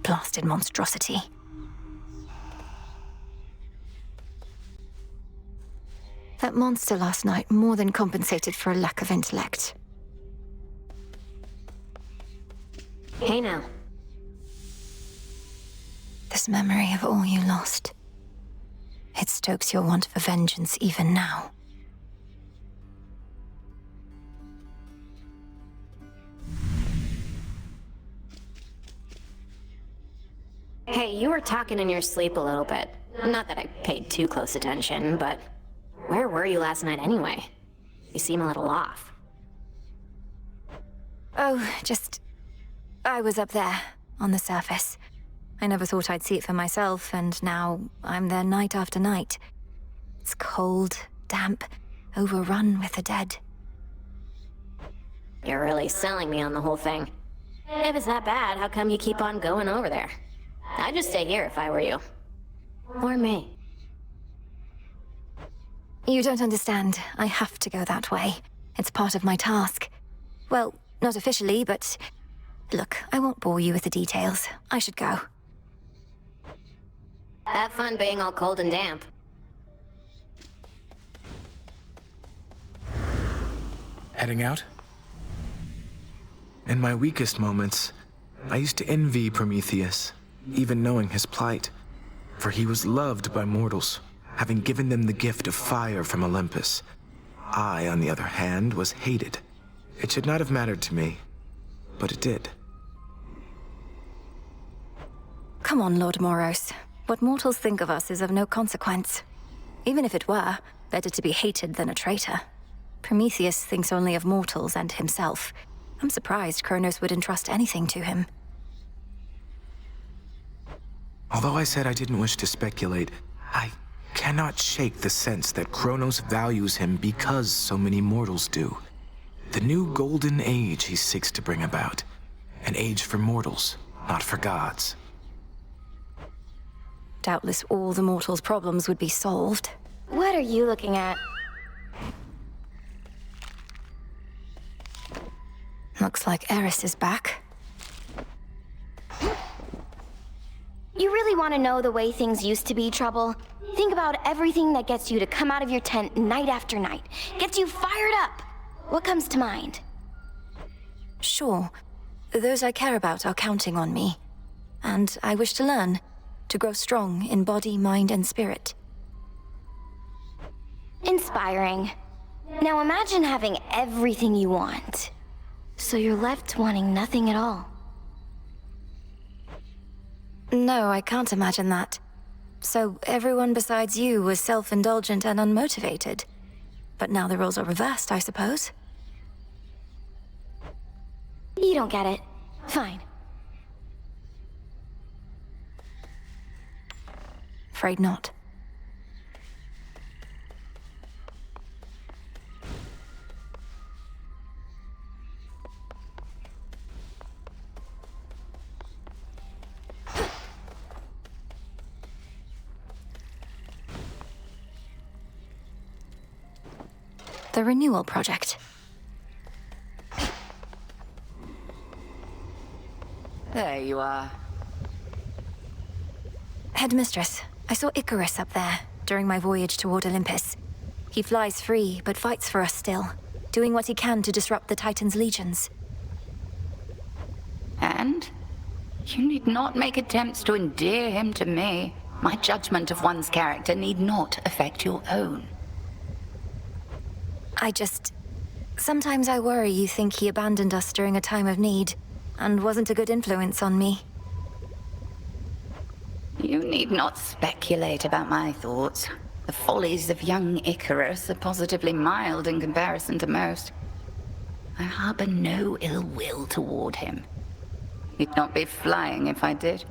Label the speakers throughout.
Speaker 1: blasted monstrosity. That monster last night more than compensated for a lack of intellect.
Speaker 2: Hey now.
Speaker 1: This memory of all you lost. It stokes your want for vengeance even now.
Speaker 2: Hey, you were talking in your sleep a little bit. Not that I paid too close attention, but where were you last night anyway? You seem a little off.
Speaker 1: Oh, I was up there, on the surface. I never thought I'd see it for myself, and now I'm there night after night. It's cold, damp, overrun with the dead.
Speaker 2: You're really selling me on the whole thing. If it's that bad, how come you keep on going over there? I'd just stay here if I were you. Or me.
Speaker 1: You don't understand. I have to go that way. It's part of my task. Well, not officially, but... Look, I won't bore you with the details. I should go.
Speaker 2: Have fun being all cold and damp.
Speaker 3: Heading out? In my weakest moments, I used to envy Prometheus, even knowing his plight. For he was loved by mortals, having given them the gift of fire from Olympus. I, on the other hand, was hated. It should not have mattered to me, but it did.
Speaker 1: Come on, Lord Moros. What mortals think of us is of no consequence. Even if it were, better to be hated than a traitor. Prometheus thinks only of mortals and himself. I'm surprised Kronos would entrust anything to him.
Speaker 3: Although I said I didn't wish to speculate, I cannot shake the sense that Kronos values him because so many mortals do. The new golden age he seeks to bring about. An age for mortals, not for gods.
Speaker 1: Doubtless all the mortals' problems would be solved.
Speaker 2: What are you looking at?
Speaker 1: Looks like Eris is back.
Speaker 4: You really want to know the way things used to be, Trouble? Think about everything that gets you to come out of your tent night after night. Gets you fired up. What comes to mind?
Speaker 1: Sure. Those I care about are counting on me. And I wish to learn. To grow strong in body, mind, and spirit.
Speaker 4: Inspiring. Now imagine having everything you want. So you're left wanting nothing at all.
Speaker 1: No, I can't imagine that. So everyone besides you was self-indulgent and unmotivated. But now the roles are reversed, I suppose.
Speaker 4: You don't get it. Fine.
Speaker 1: Afraid not. The Renewal Project.
Speaker 5: There you are.
Speaker 1: Headmistress, I saw Icarus up there during my voyage toward Olympus. He flies free, but fights for us still, doing what he can to disrupt the Titan's legions.
Speaker 5: And? You need not make attempts to endear him to me. My judgment of one's character need not affect your own.
Speaker 1: Sometimes I worry you think he abandoned us during a time of need, and wasn't a good influence on me.
Speaker 5: You need not speculate about my thoughts. The follies of young Icarus are positively mild in comparison to most. I harbor no ill will toward him. He'd not be flying if I did.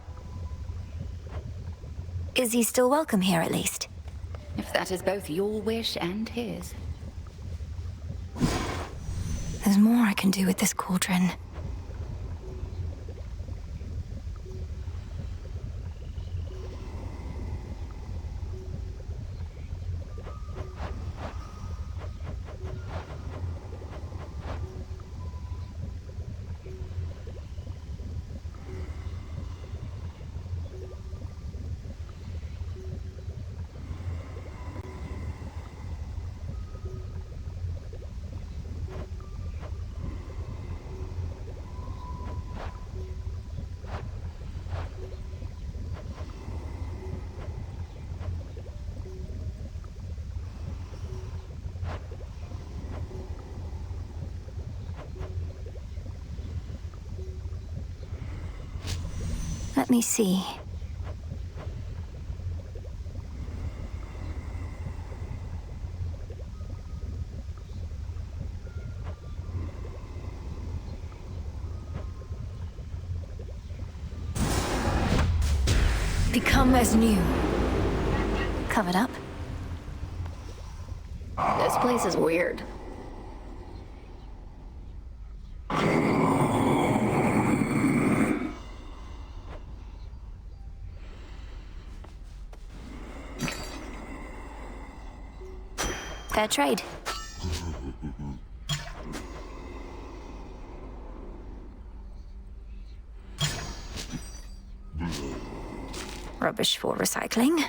Speaker 1: Is he still welcome here, at least?
Speaker 5: If that is both your wish and his.
Speaker 1: There's more I can do with this cauldron. Let me see. Become as new. Covered up?
Speaker 2: This place is weird.
Speaker 1: Fair trade. Rubbish for recycling.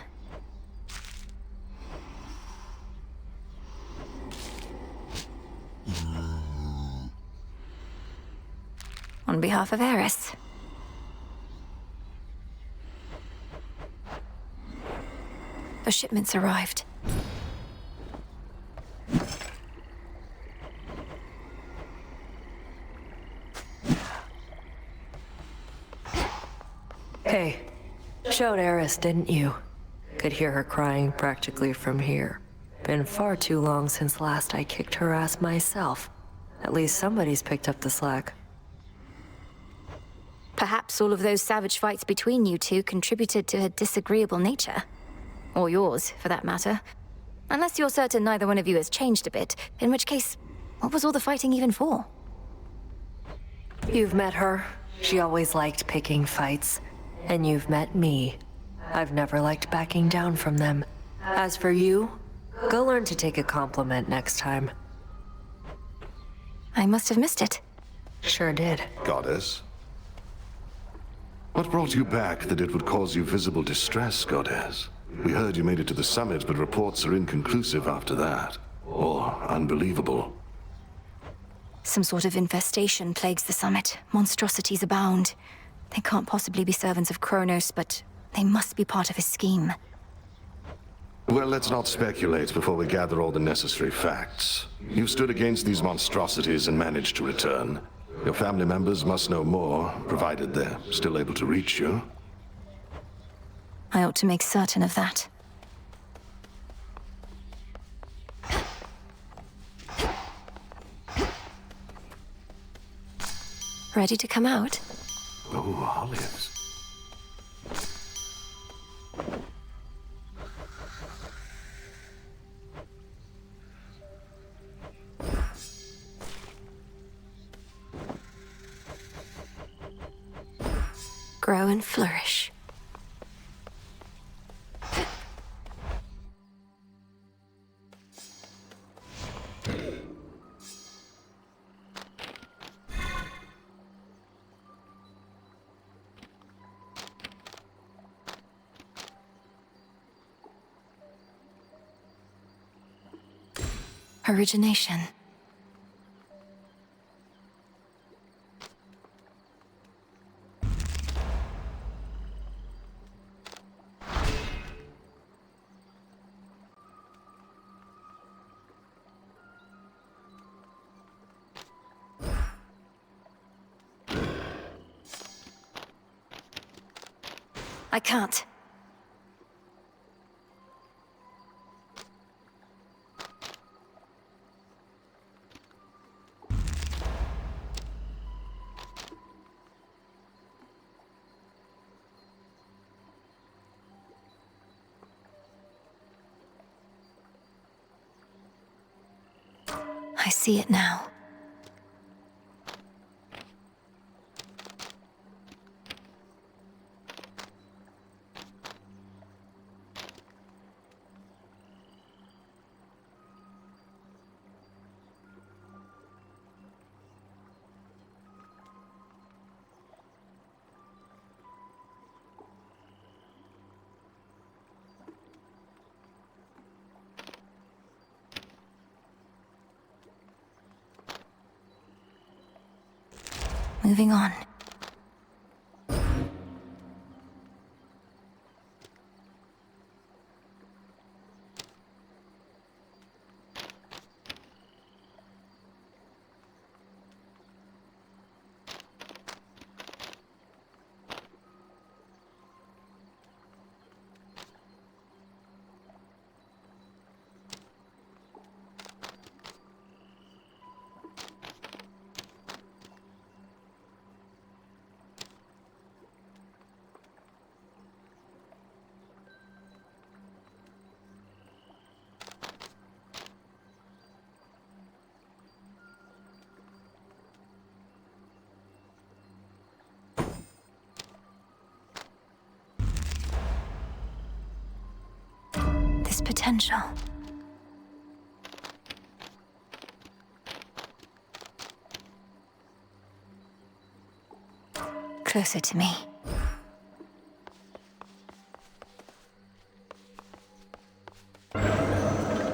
Speaker 1: On behalf of Erebus. The shipment's arrived.
Speaker 6: Hey, showed Eris, didn't you? Could hear her crying practically from here. Been far too long since last I kicked her ass myself. At least somebody's picked up the slack.
Speaker 1: Perhaps all of those savage fights between you two contributed to her disagreeable nature. Or yours, for that matter. Unless you're certain neither one of you has changed a bit, in which case, what was all the fighting even for?
Speaker 6: You've met her. She always liked picking fights. And you've met me. I've never liked backing down from them. As for you, go learn to take a compliment next time.
Speaker 1: I must have missed it.
Speaker 6: Sure did.
Speaker 7: Goddess? What brought you back that it would cause you visible distress, Goddess? We heard you made it to the summit, but reports are inconclusive after that. Or unbelievable.
Speaker 1: Some sort of infestation plagues the summit. Monstrosities abound. They can't possibly be servants of Kronos, but they must be part of his scheme.
Speaker 7: Well, let's not speculate before we gather all the necessary facts. You stood against these monstrosities and managed to return. Your family members must know more, provided they're still able to reach you.
Speaker 1: I ought to make certain of that. Ready to come out?
Speaker 7: Oh, olives.
Speaker 1: Grow and flourish. Origination. I can't. I see it now. Moving on. potential. Closer to me.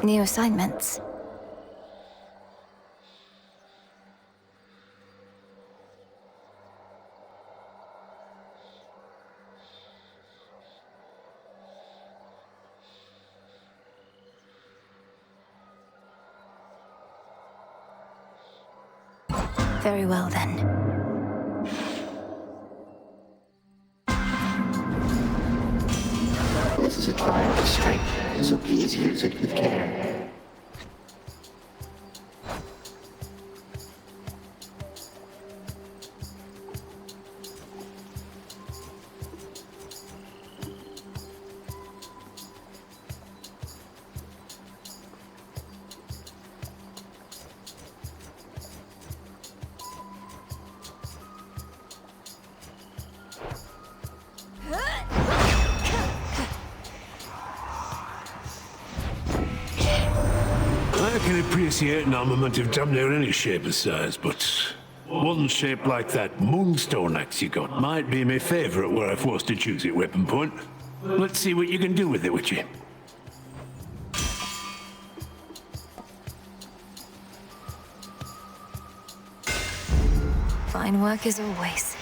Speaker 1: New assignments. Very well, then.
Speaker 8: This is a trial of strength, so please use it with care.
Speaker 9: I can appreciate an armament of damn near any shape or size, but one shape like that moonstone axe you got might be my favourite were I forced to choose at weapon point. Let's see what you can do with it, Witchy.
Speaker 1: Fine work as always.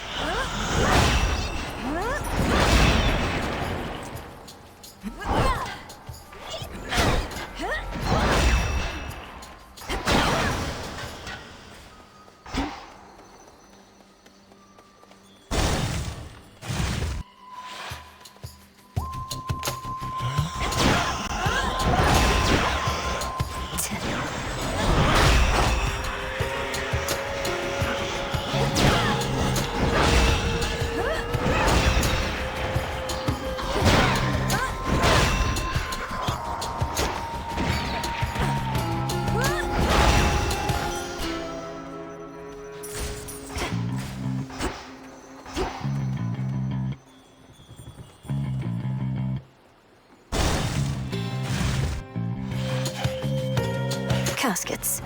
Speaker 1: Caskets.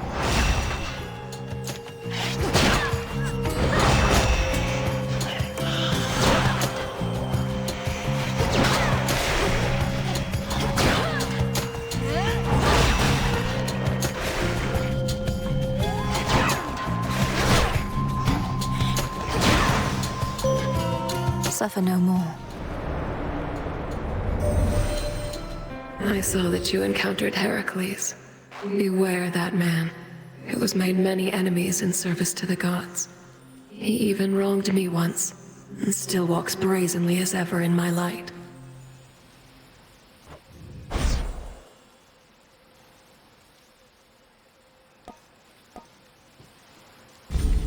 Speaker 1: Suffer no more.
Speaker 10: I saw that you encountered Heracles. Beware that man, who has made many enemies in service to the gods. He even wronged me once, and still walks brazenly as ever in my light.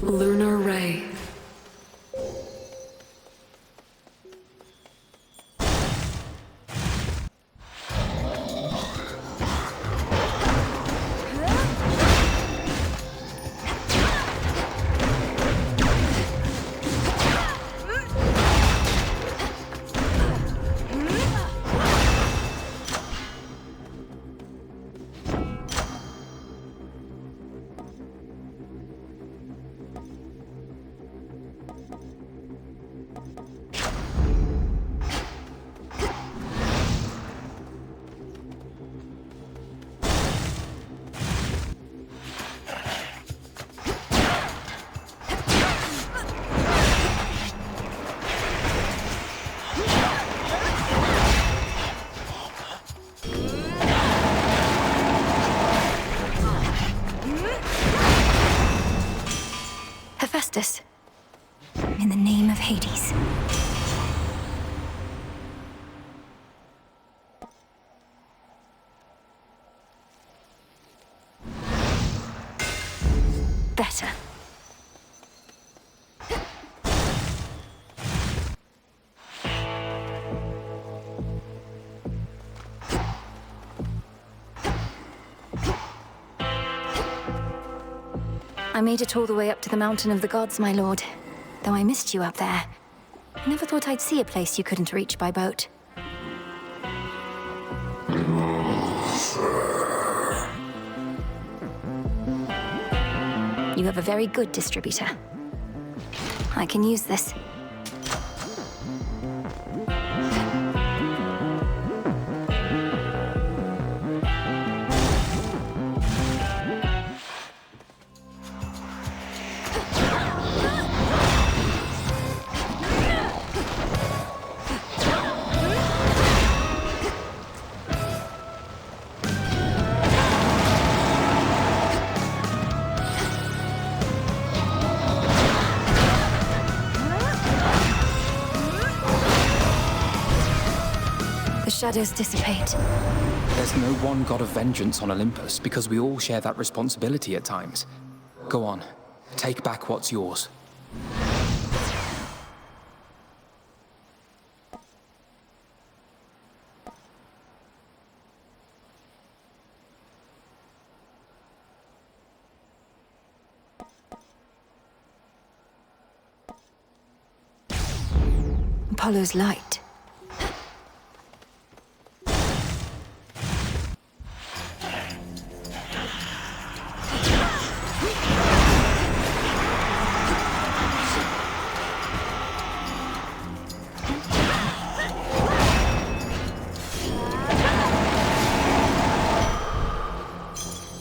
Speaker 10: Lunar Ray.
Speaker 1: Hephaestus. In the name of Hades. Better. I made it all the way up to the Mountain of the Gods, my lord. Though I missed you up there. I never thought I'd see a place you couldn't reach by boat. have a very good distributor. I can use this. Shadows dissipate.
Speaker 11: There's no one god of vengeance on Olympus because we all share that responsibility at times. Go on, take back what's yours.
Speaker 1: Apollo's light.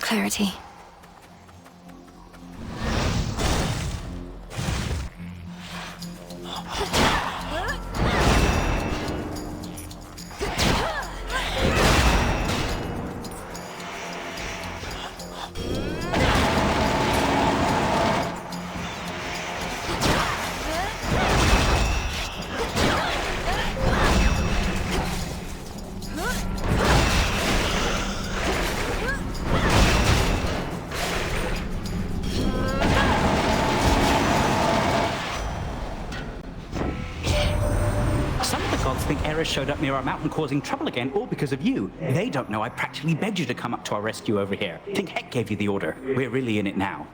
Speaker 1: Clarity.
Speaker 12: Erebus showed up near our mountain causing trouble again, all because of you. They don't know I practically begged you to come up to our rescue over here. Think Heck gave you the order. We're really in it now.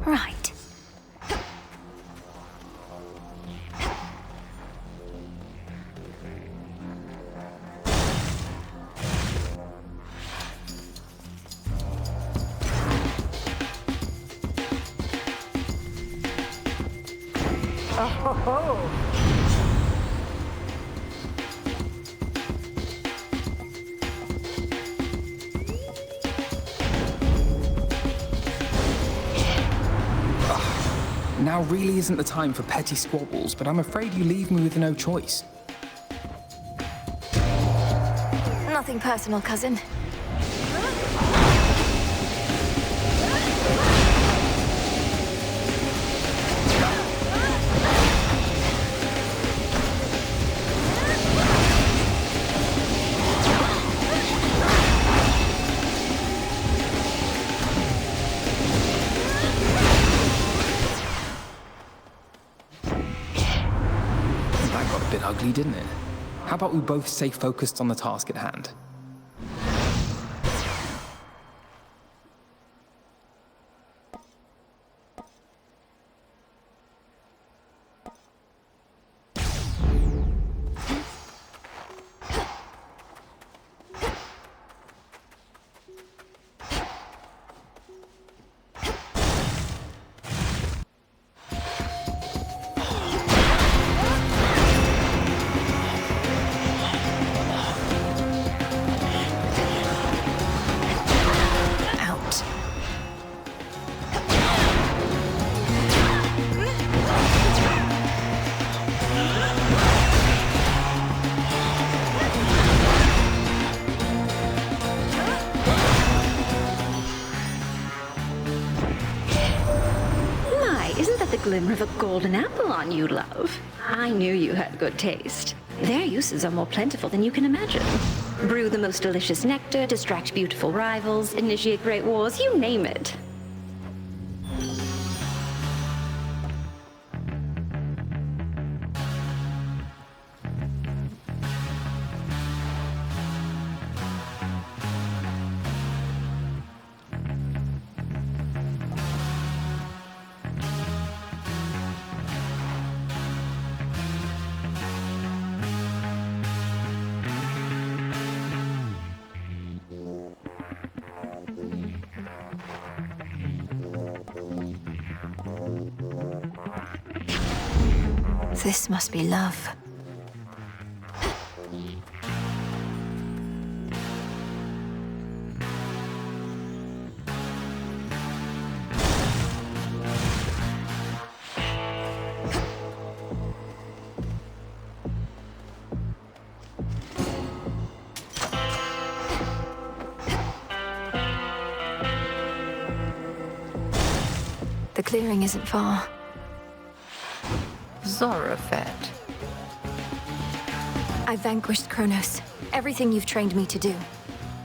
Speaker 1: Right.
Speaker 11: Now really isn't the time for petty squabbles, but I'm afraid you leave me with no choice.
Speaker 1: Nothing personal, cousin.
Speaker 11: Ugly, didn't it? How about we both stay focused on the task at hand?
Speaker 13: Glimmer of a golden apple on you, love. I knew you had good taste. Their uses are more plentiful than you can imagine. Brew the most delicious nectar, distract beautiful rivals, initiate great wars, you name it.
Speaker 1: This must be love. The clearing isn't far.
Speaker 5: Zorafet.
Speaker 1: I vanquished Kronos. Everything you've trained me to do.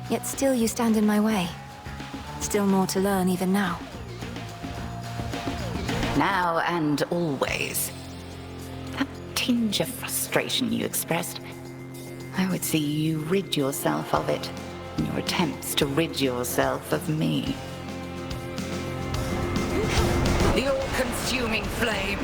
Speaker 1: Yet still you stand in my way. Still more to learn even now.
Speaker 5: Now and always. That tinge of frustration you expressed, I would see you rid yourself of it in your attempts to rid yourself of me. The all-consuming flame.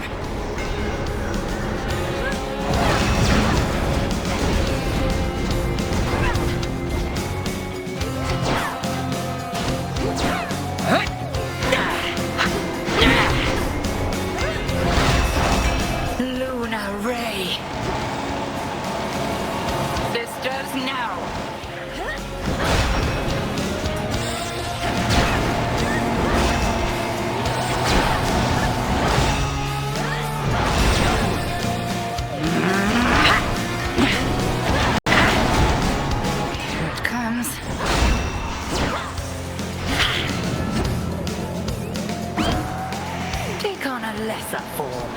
Speaker 5: Luna Ray. Sisters now. Lesser form.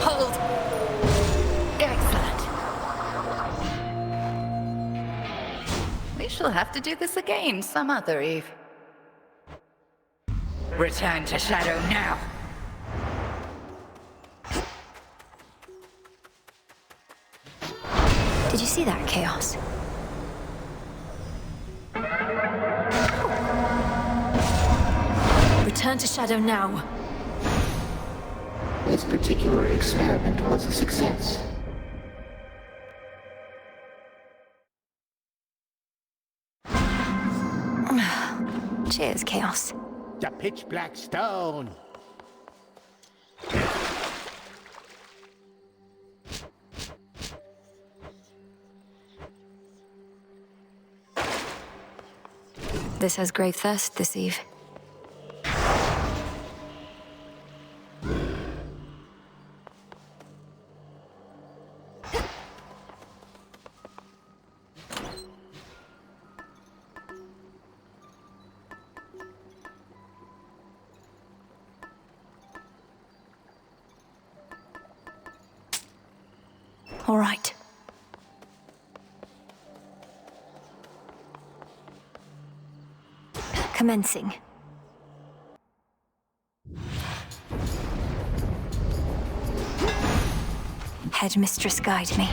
Speaker 5: Hold. Excellent. We shall have to do this again some other eve. Return to Shadow now.
Speaker 1: Did you see that, Chaos? Return to Shadow now.
Speaker 8: This particular experiment was a success.
Speaker 1: Cheers, Chaos.
Speaker 14: The pitch black stone.
Speaker 1: This has grave thirst this eve. All right. Commencing. Headmistress, guide me.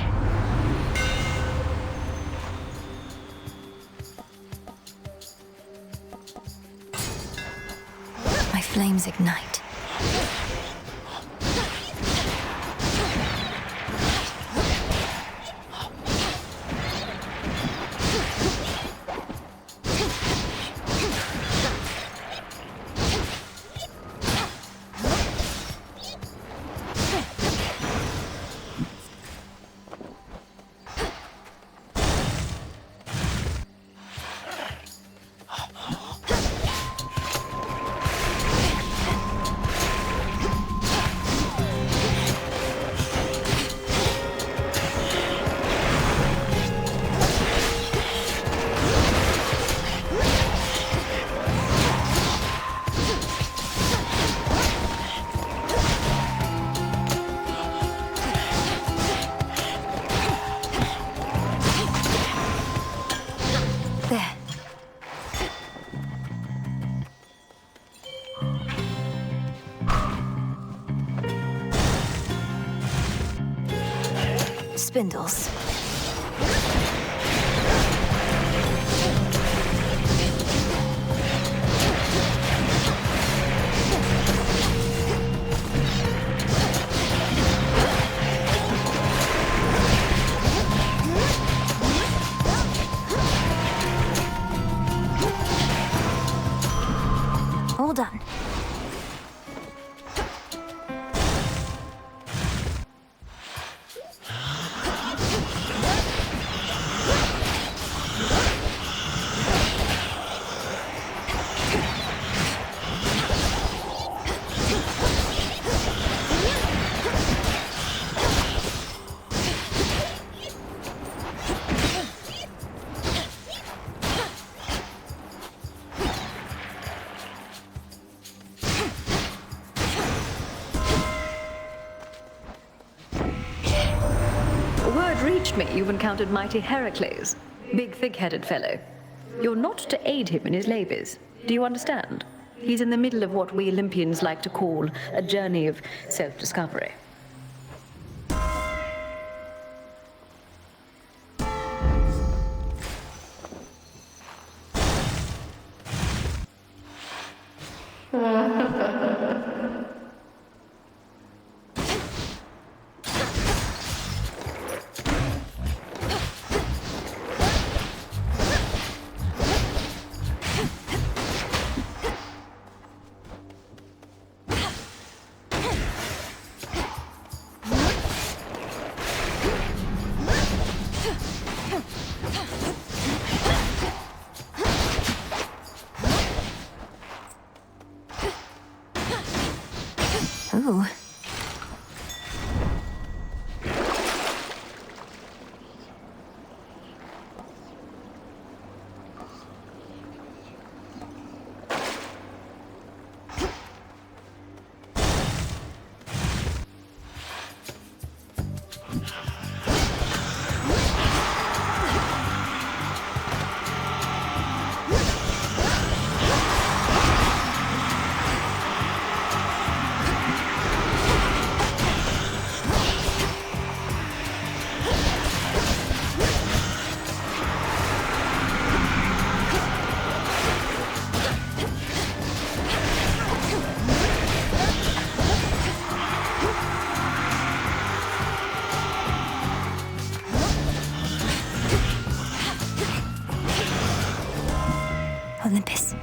Speaker 1: My flames ignite. Spindles.
Speaker 15: reached me, you've encountered mighty Heracles. Big, thick-headed fellow. You're not to aid him in his labors. Do you understand? He's in the middle of what we Olympians like to call a journey of self-discovery.
Speaker 1: Ooh. Olympus.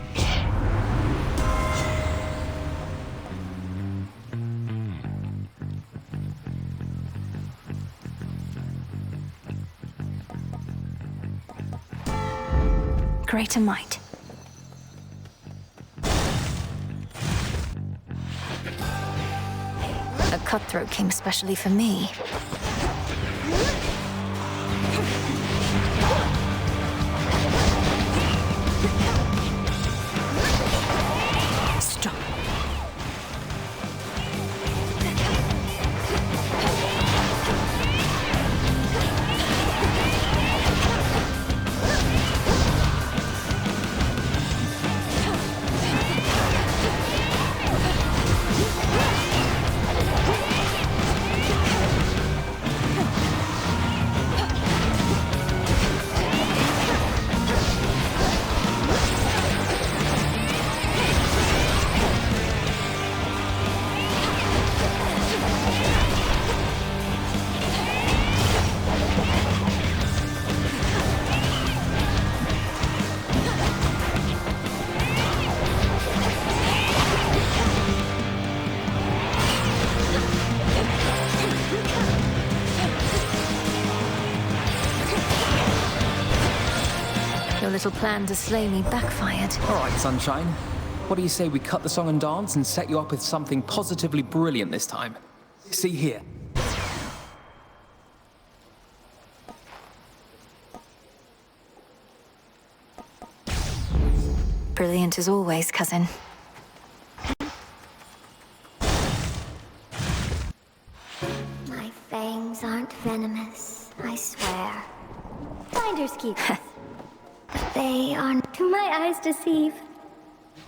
Speaker 1: Greater might. A cutthroat came specially for me. Stop. Your little plan to slay me backfired.
Speaker 11: All right, Sunshine. What do you say we cut the song and dance and set you up with something positively brilliant this time? See here.
Speaker 1: Brilliant as always, cousin.
Speaker 4: My fangs aren't venomous, I swear. Finders keepers. But they aren't. Do my eyes deceive?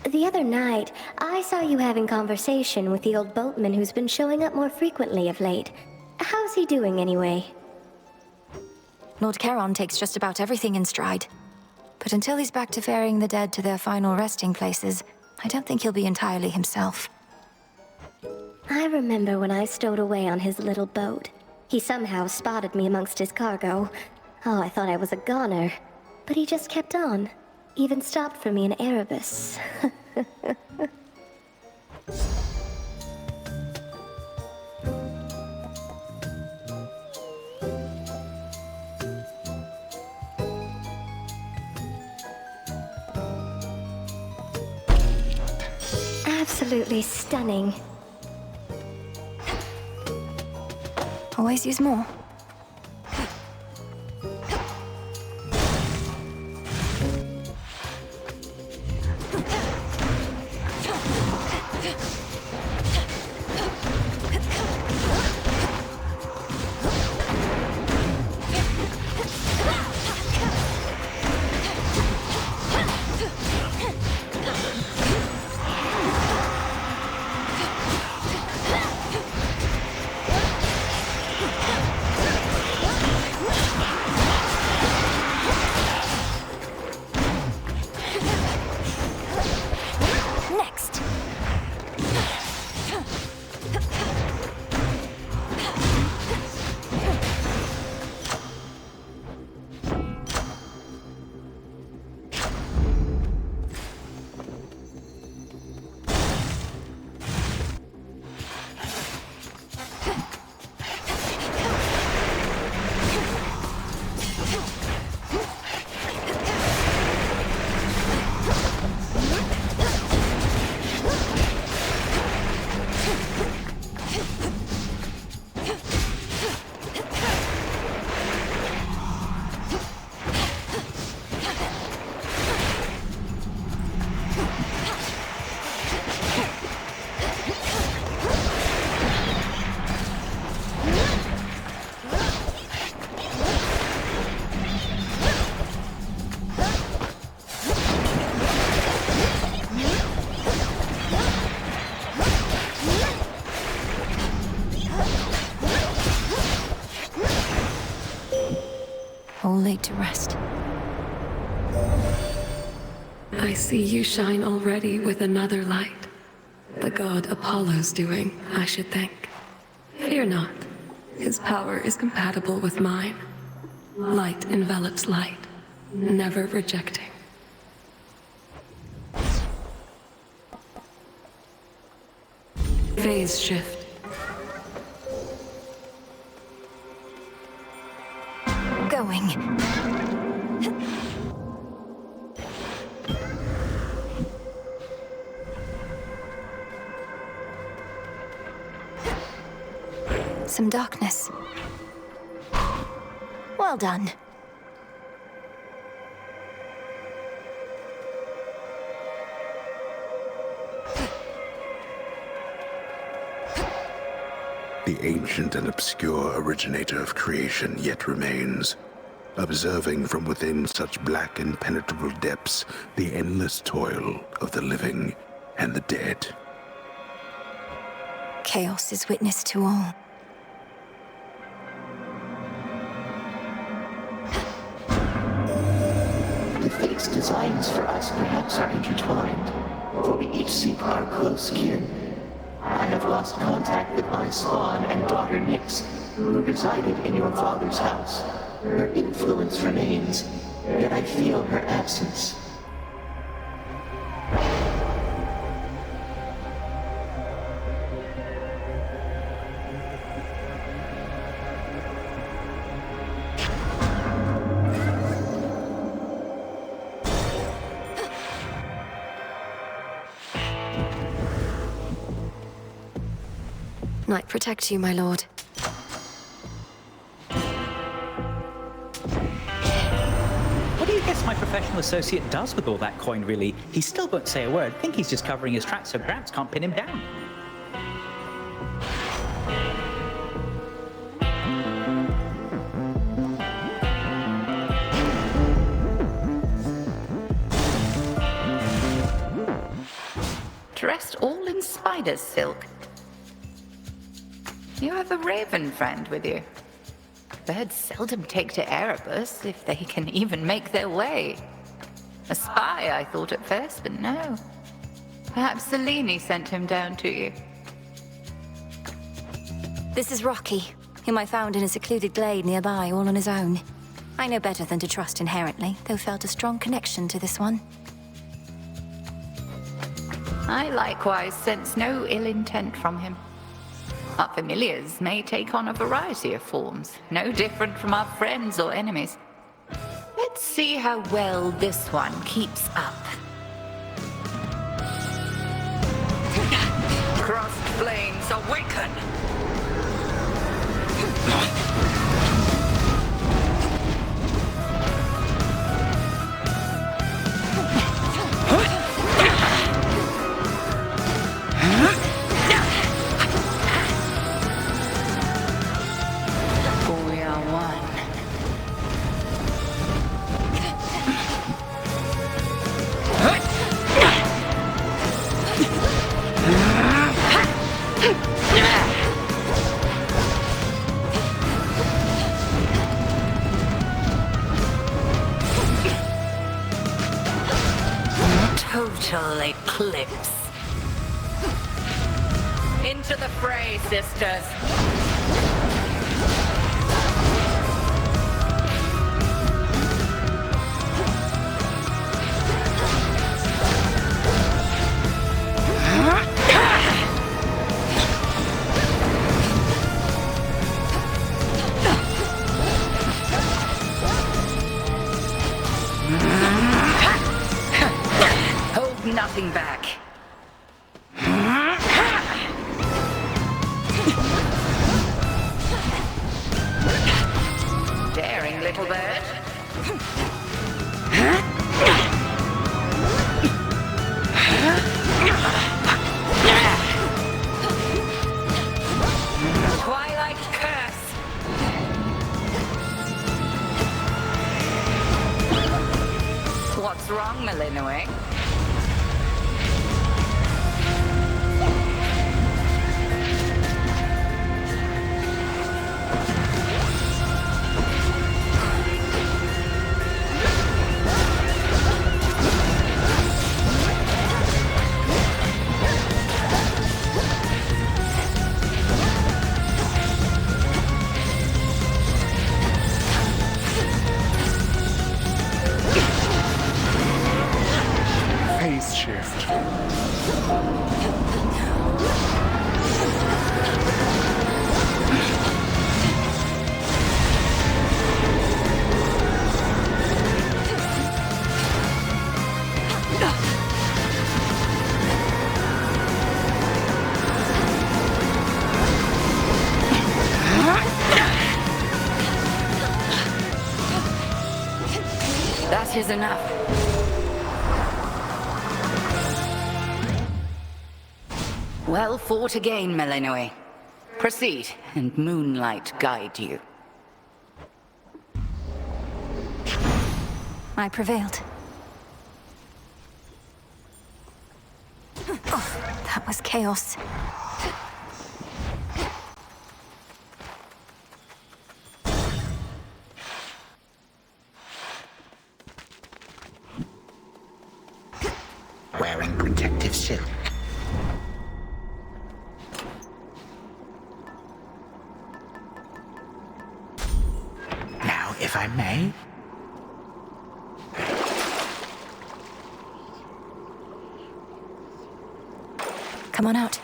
Speaker 4: The other night, I saw you having conversation with the old boatman who's been showing up more frequently of late. How's he doing anyway?
Speaker 1: Lord Charon takes just about everything in stride. But until he's back to ferrying the dead to their final resting places, I don't think he'll be entirely himself.
Speaker 4: I remember when I stowed away on his little boat. He somehow spotted me amongst his cargo. Oh, I thought I was a goner. But he just kept on. Even stopped for me in Erebus. Absolutely stunning.
Speaker 1: Always use more. all laid to rest.
Speaker 10: I see you shine already with another light. The god Apollo's doing, I should think. Fear not. His power is compatible with mine. Light envelops light, never rejecting. Phase shift.
Speaker 1: Going. Some darkness. Well done.
Speaker 7: The ancient and obscure originator of creation yet remains, observing from within such black impenetrable depths the endless toil of the living and the dead.
Speaker 1: Chaos is witness to all.
Speaker 8: The fate's designs for us perhaps are intertwined, for we each seek our close kin. I have lost contact with my spawn and daughter Nyx, who resided in your father's house. Her influence remains, yet I feel her absence.
Speaker 1: Night protect you, my lord.
Speaker 12: What do you guess my professional associate does with all that coin, really? He still won't say a word. I think he's just covering his tracks so Gramps can't pin him down.
Speaker 5: Dressed all in spider's silk. You have a raven friend with you. Birds seldom take to Erebus, if they can even make their way. A spy, I thought at first, but no. Perhaps Selene sent him down to you.
Speaker 1: This is Rocky, whom I found in a secluded glade nearby, all on his own. I know better than to trust inherently, though felt a strong connection to this one.
Speaker 5: I likewise sense no ill intent from him. Our familiars may take on a variety of forms, no different from our friends or enemies. Let's see how well this one keeps up. Crossed flames awaken! Total eclipse. Into the fray, sisters. Nothing back. Daring little bird. Twilight curse. What's wrong, Malinoe? That is enough. Well fought again, Melinoe. Proceed, and moonlight guide you.
Speaker 1: I prevailed. Oh, that was chaos.
Speaker 14: Wearing protective silk. Now, if I may.
Speaker 1: Come on out.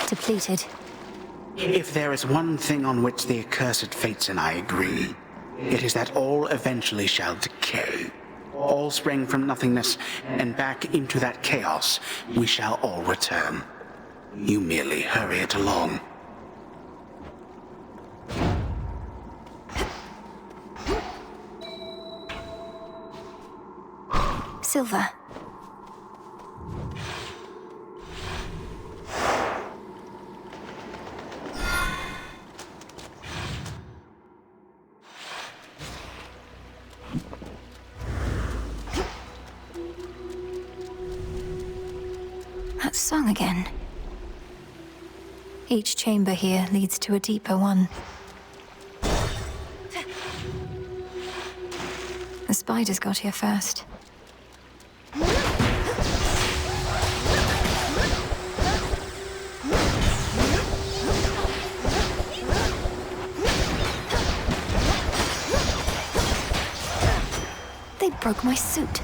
Speaker 1: Depleted.
Speaker 14: If there is one thing on which the accursed fates and I agree, it is that all eventually shall decay. All sprang from nothingness, and back into that chaos we shall all return. You merely hurry it along.
Speaker 1: Silver. That song again. Each chamber here leads to a deeper one. The spiders got here first. They broke my suit.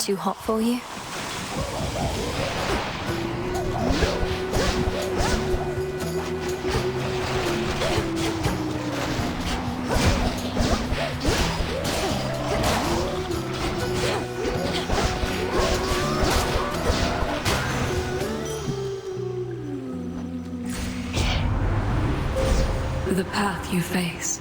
Speaker 1: Too hot for you?
Speaker 10: The path you face.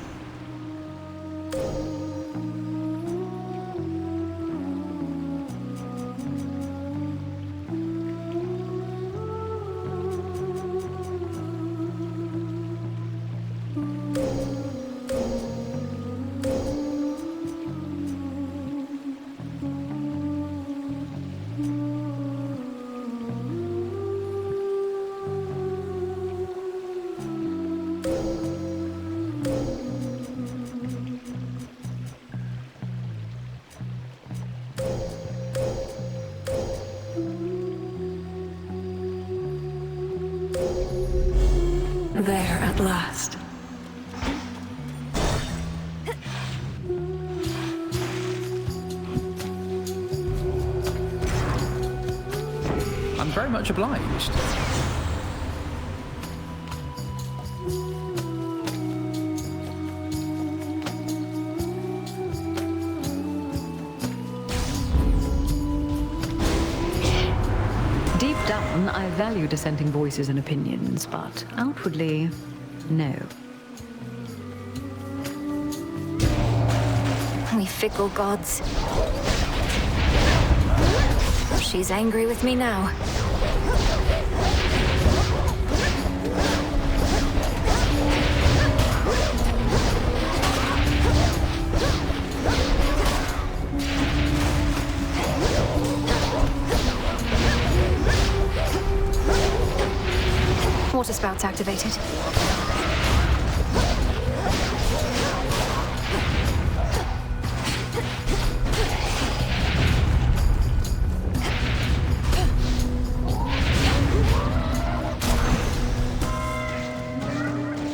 Speaker 10: There at last.
Speaker 11: I'm very much obliged.
Speaker 15: Deep down, I value dissenting voices and opinions, but outwardly, no.
Speaker 1: We fickle gods. She's angry with me now. Water spouts activated.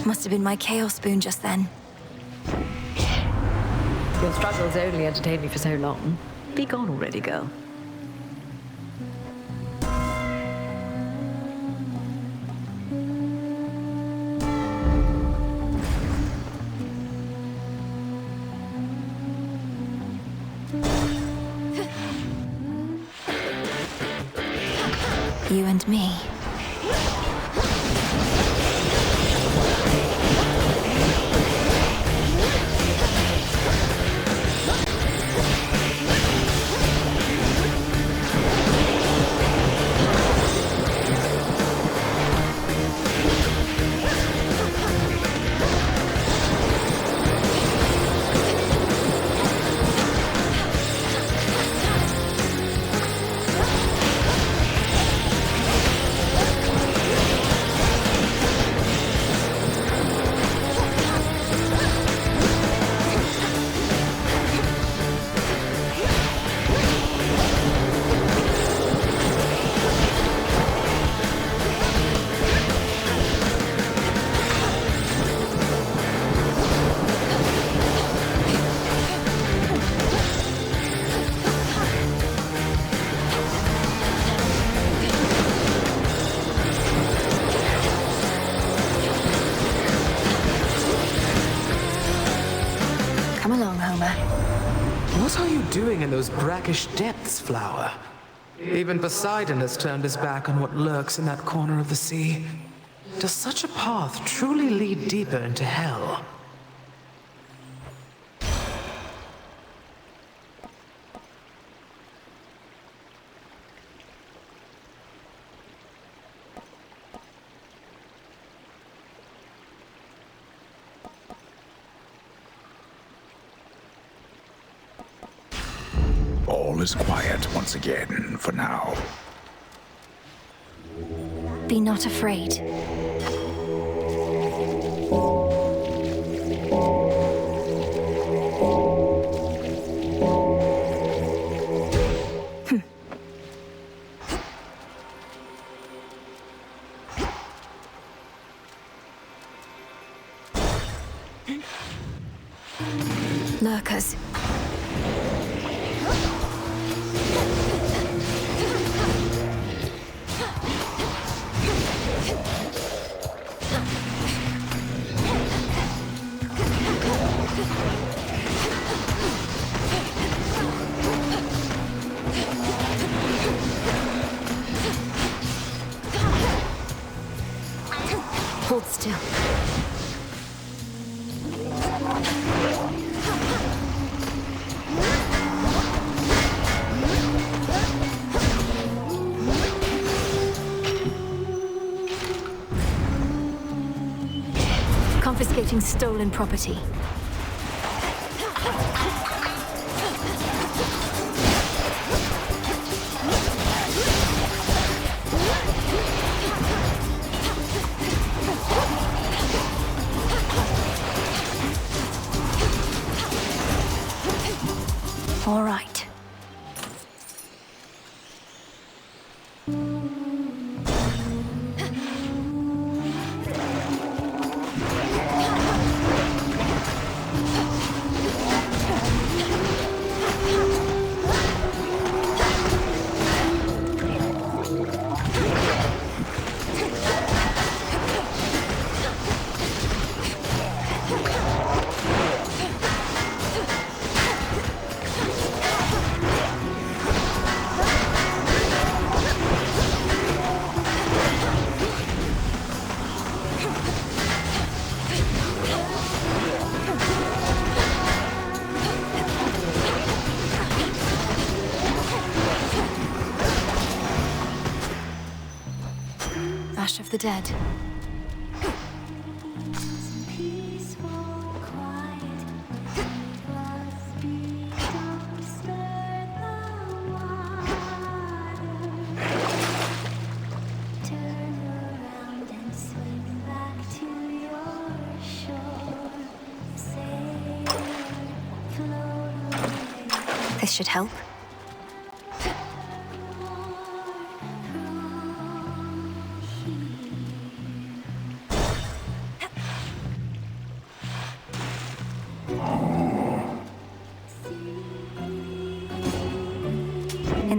Speaker 1: Must have been my chaos spoon just then.
Speaker 15: Your struggles only entertained me for so long. Be gone already, girl.
Speaker 1: You and me. Come along, Homer.
Speaker 3: What are you doing in those brackish depths, Flower? Even Poseidon has turned his back on what lurks in that corner of the sea. Does such a path truly lead deeper into hell?
Speaker 16: All is quiet once again for now.
Speaker 1: Be not afraid. Lurkers. Hold still. Confiscating stolen property. All right. Ash of the Dead. This should help.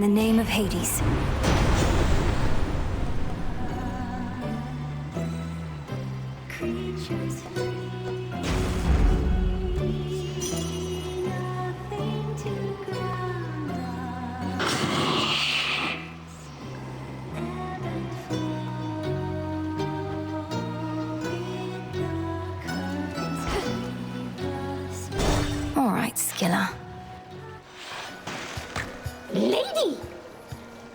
Speaker 1: the name of Hades. All right, Skilla.
Speaker 4: Lady!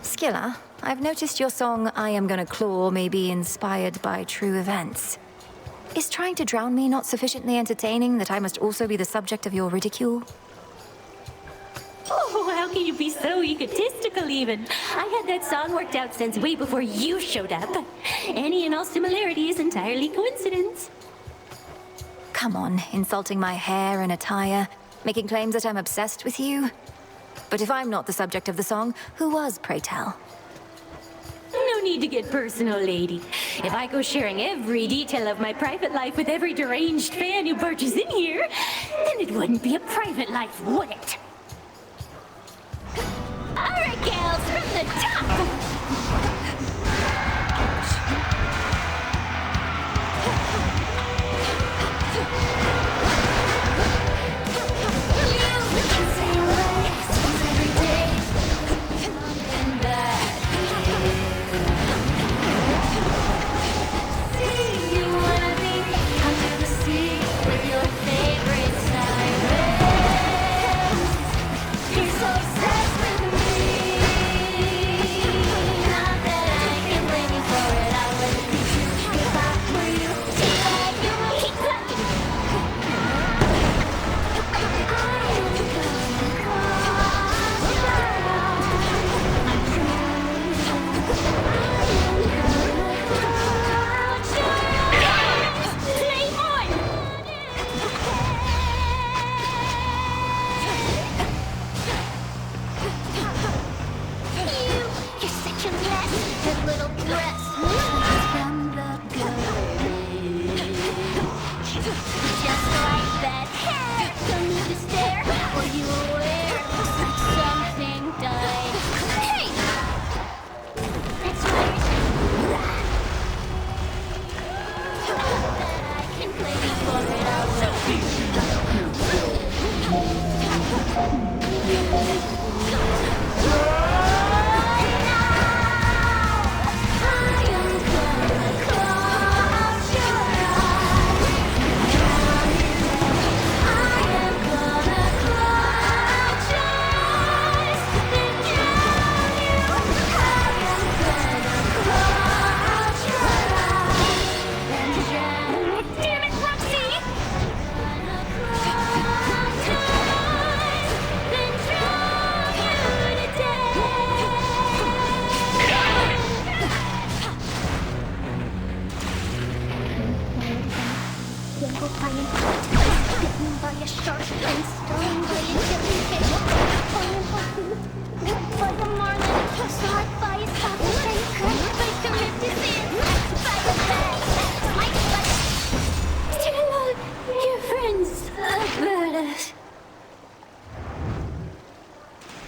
Speaker 1: Skilla, I've noticed your song, I Am Gonna Claw, may be inspired by true events. Is trying to drown me not sufficiently entertaining that I must also be the subject of your ridicule?
Speaker 17: Oh, how can you be so egotistical even? I had that song worked out since way before you showed up. Any and all similarity is entirely coincidence.
Speaker 1: Come on, insulting my hair and attire, making claims that I'm obsessed with you. But if I'm not the subject of the song, who was, pray tell?
Speaker 17: No need to get personal, lady. If I go sharing every detail of my private life with every deranged fan who barges in here, then it wouldn't be a private life, would it? All right, gals, from the top!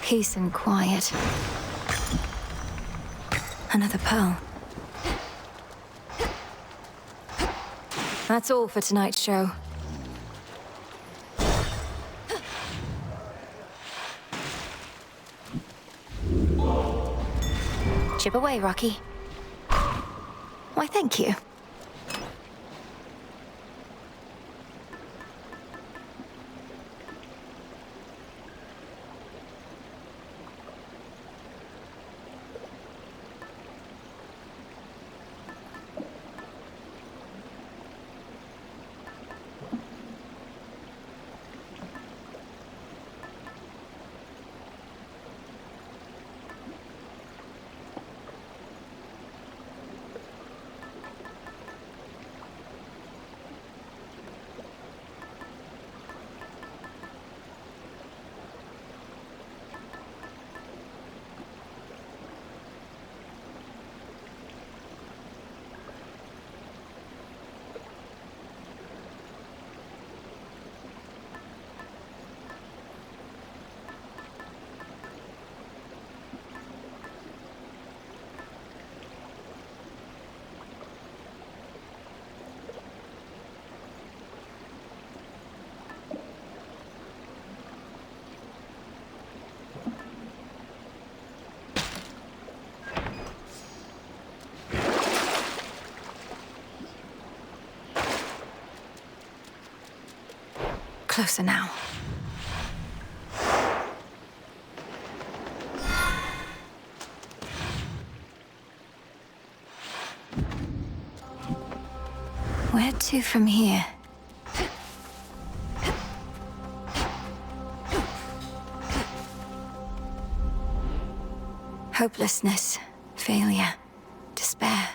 Speaker 1: Peace and quiet. Another pearl. That's all for tonight's show. Chip away, Rocky. Why, thank you. Closer now. Where to from here? Hopelessness, failure, despair.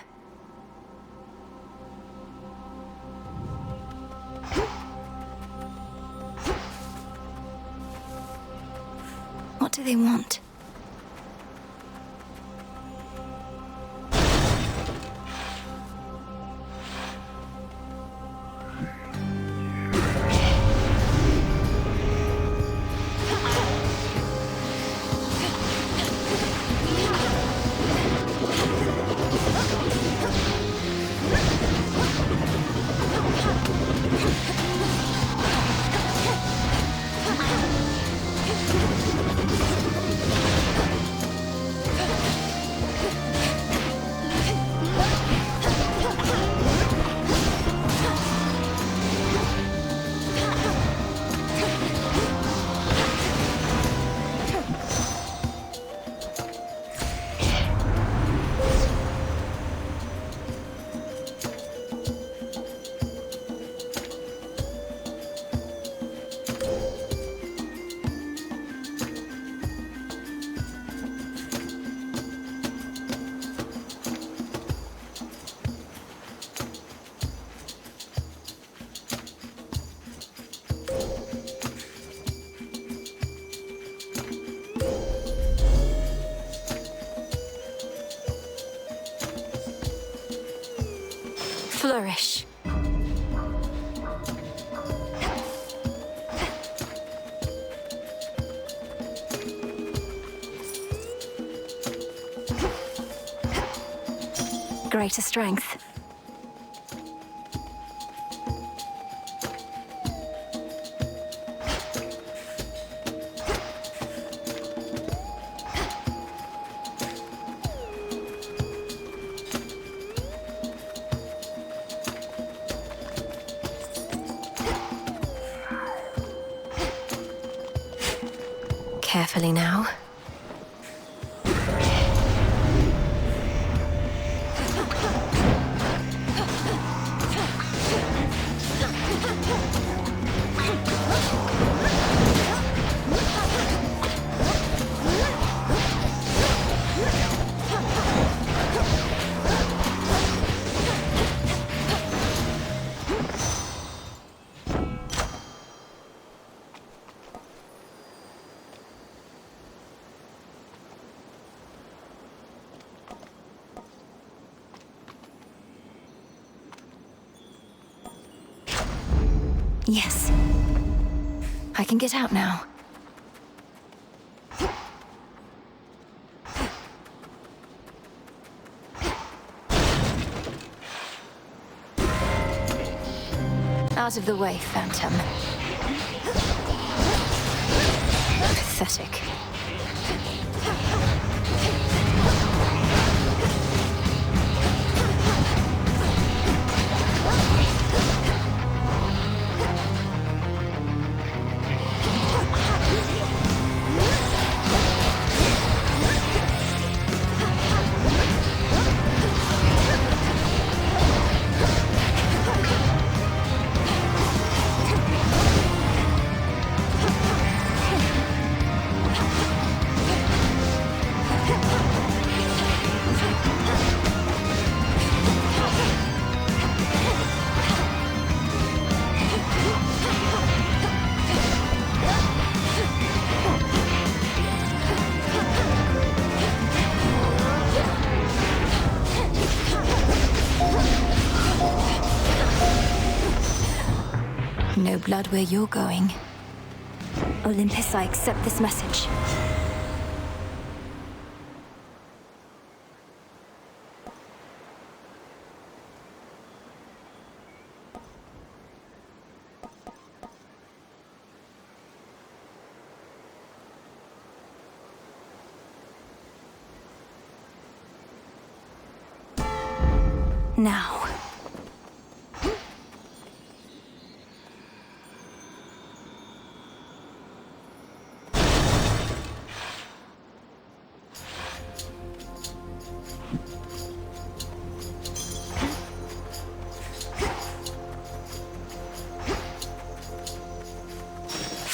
Speaker 1: What do they want? Flourish. Greater strength. Carefully now. Yes. I can get out now. Out of the way, Phantom. Pathetic. No blood where you're going. Olympus, I accept this message. Now.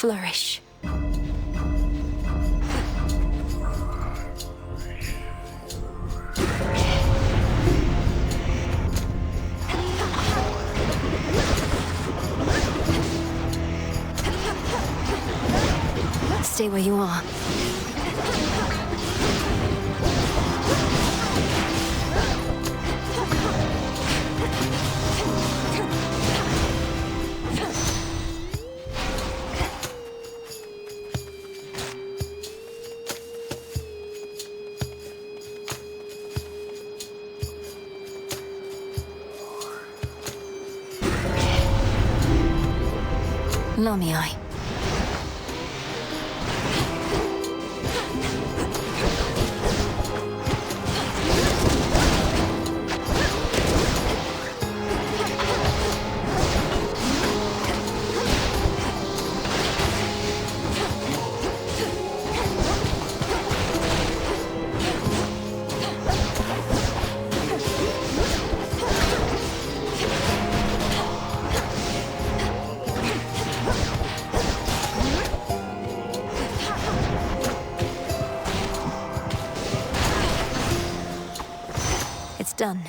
Speaker 1: Flourish. Stay where you are. Lamii. Done.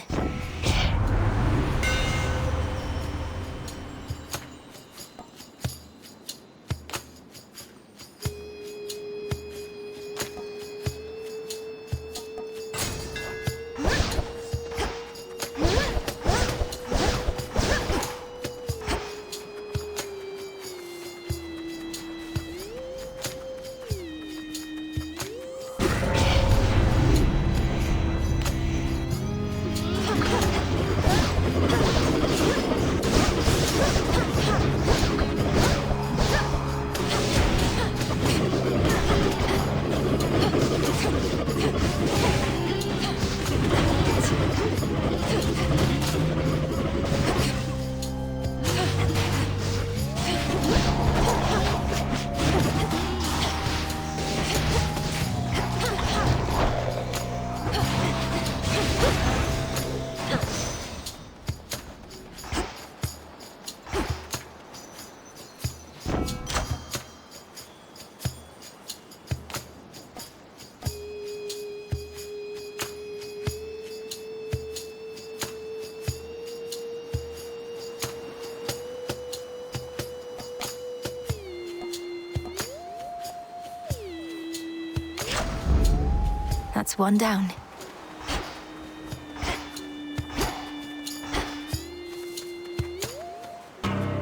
Speaker 1: That's one down.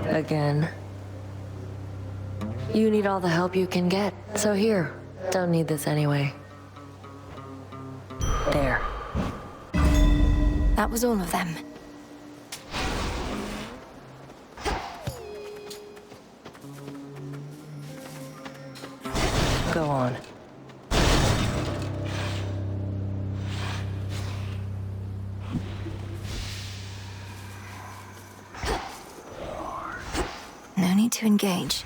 Speaker 6: Again. You need all the help you can get, so here. Don't need this anyway. There.
Speaker 1: That was all of them.
Speaker 6: Go on.
Speaker 1: No need to engage.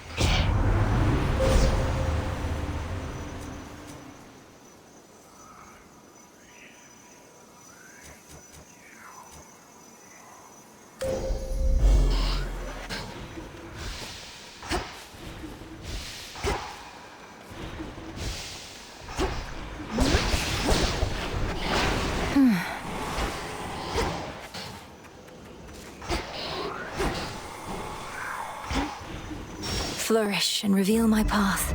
Speaker 1: Flourish and reveal my path.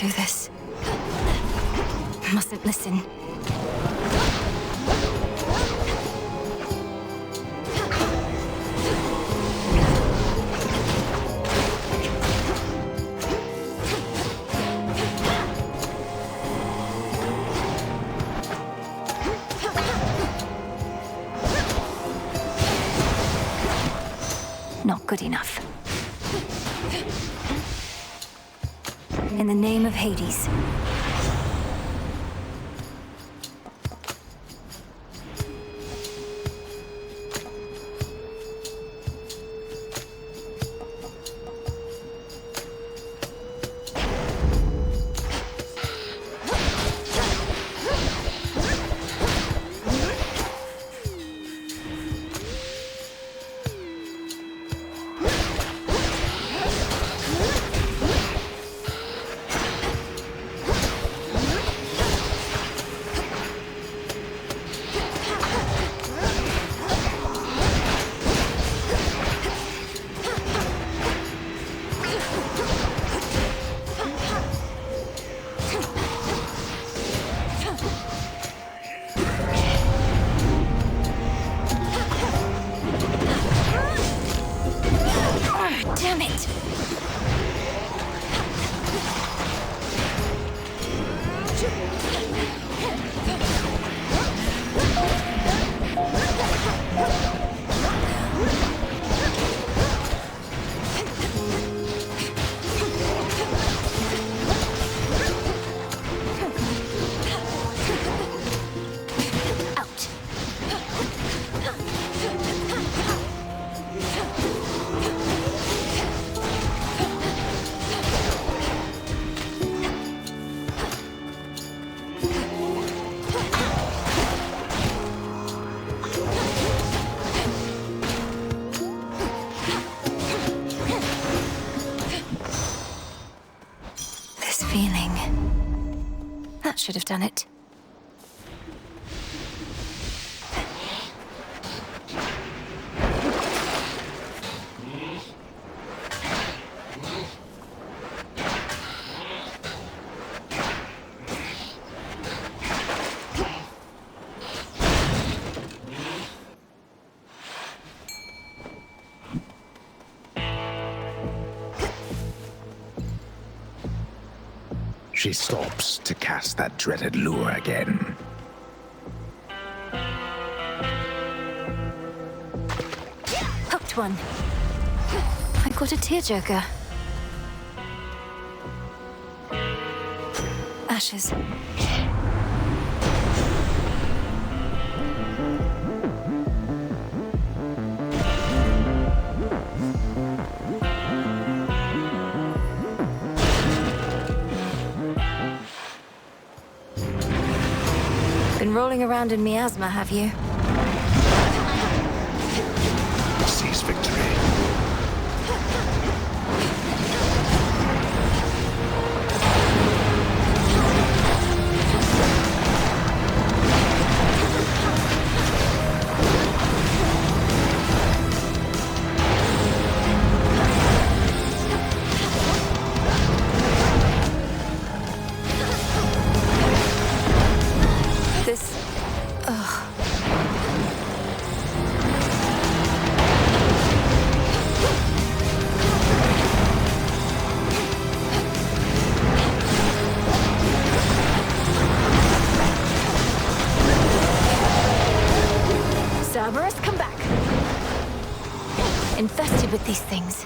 Speaker 1: do this. Mustn't listen. Not good enough. In the name of Hades. Damn it! That should have done it.
Speaker 16: She stops to cast that dreaded lure again.
Speaker 1: Hooked one. I caught a tearjerker. Ashes. Been rolling around in miasma, have you?
Speaker 16: Seize victory.
Speaker 1: Cerberus, come back. Infested with these things.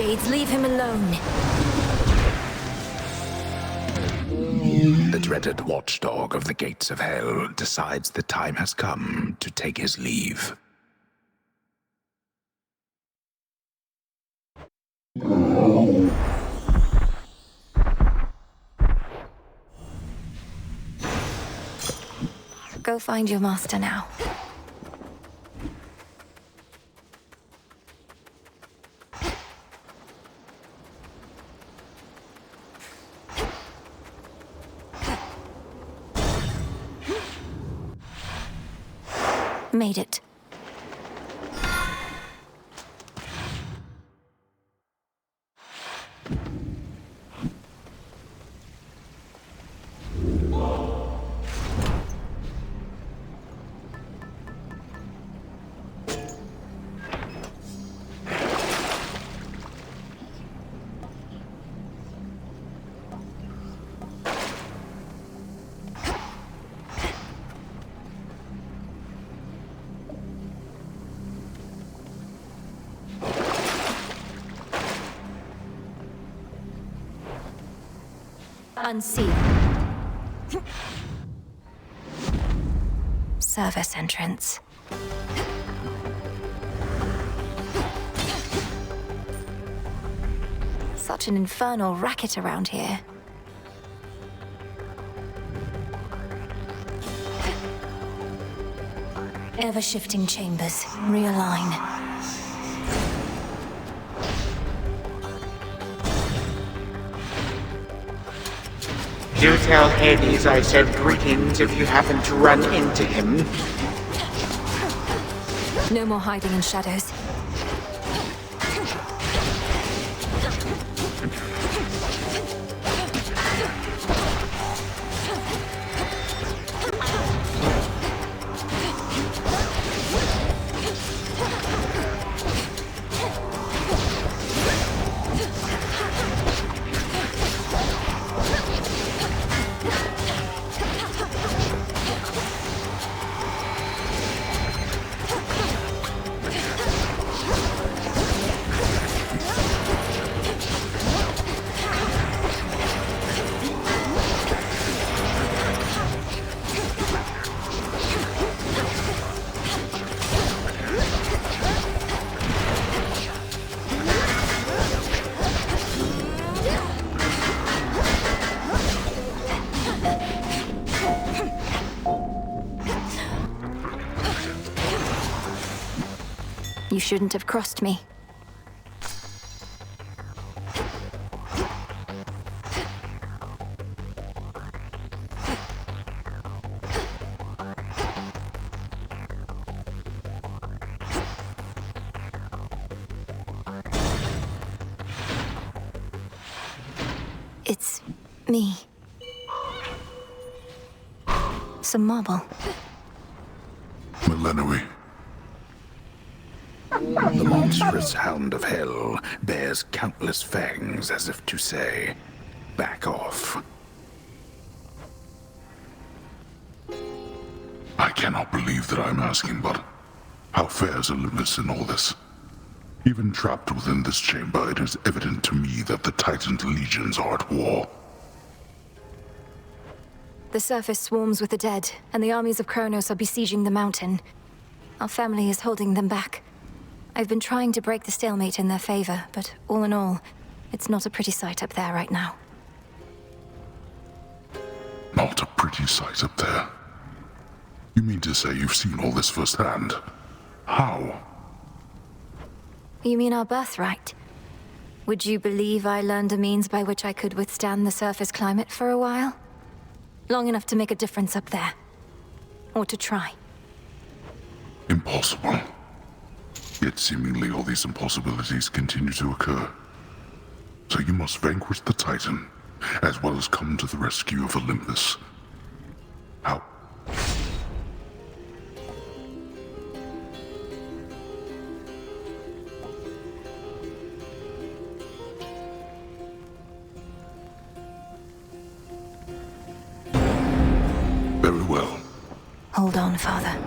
Speaker 1: Shades, leave him alone.
Speaker 16: The dreaded watchdog of the gates of hell decides the time has come to take his leave.
Speaker 1: Go find your master now. Made it. Unseen. Service entrance. Such an infernal racket around here. Ever-shifting chambers. Realign.
Speaker 14: Do tell Hades I said greetings if you happen to run into him.
Speaker 1: No more hiding in shadows. You shouldn't have crossed me. It's me. Some marble.
Speaker 16: Millenary. The monstrous hound of hell bears countless fangs as if to say, back off.
Speaker 18: I cannot believe that I'm asking, but how fares Olympus in all this? Even trapped within this chamber, it is evident to me that the Titan's legions are at war.
Speaker 1: The surface swarms with the dead, and the armies of Kronos are besieging the mountain. Our family is holding them back. I've been trying to break the stalemate in their favor, but all in all, it's not a pretty sight up there right now.
Speaker 18: Not a pretty sight up there. You mean to say you've seen all this firsthand? How?
Speaker 1: You mean our birthright? Would you believe I learned a means by which I could withstand the surface climate for a while? Long enough to make a difference up there. Or to try.
Speaker 18: Impossible. Yet seemingly all these impossibilities continue to occur. So you must vanquish the Titan, as well as come to the rescue of Olympus. How? Very well.
Speaker 1: Hold on, Father.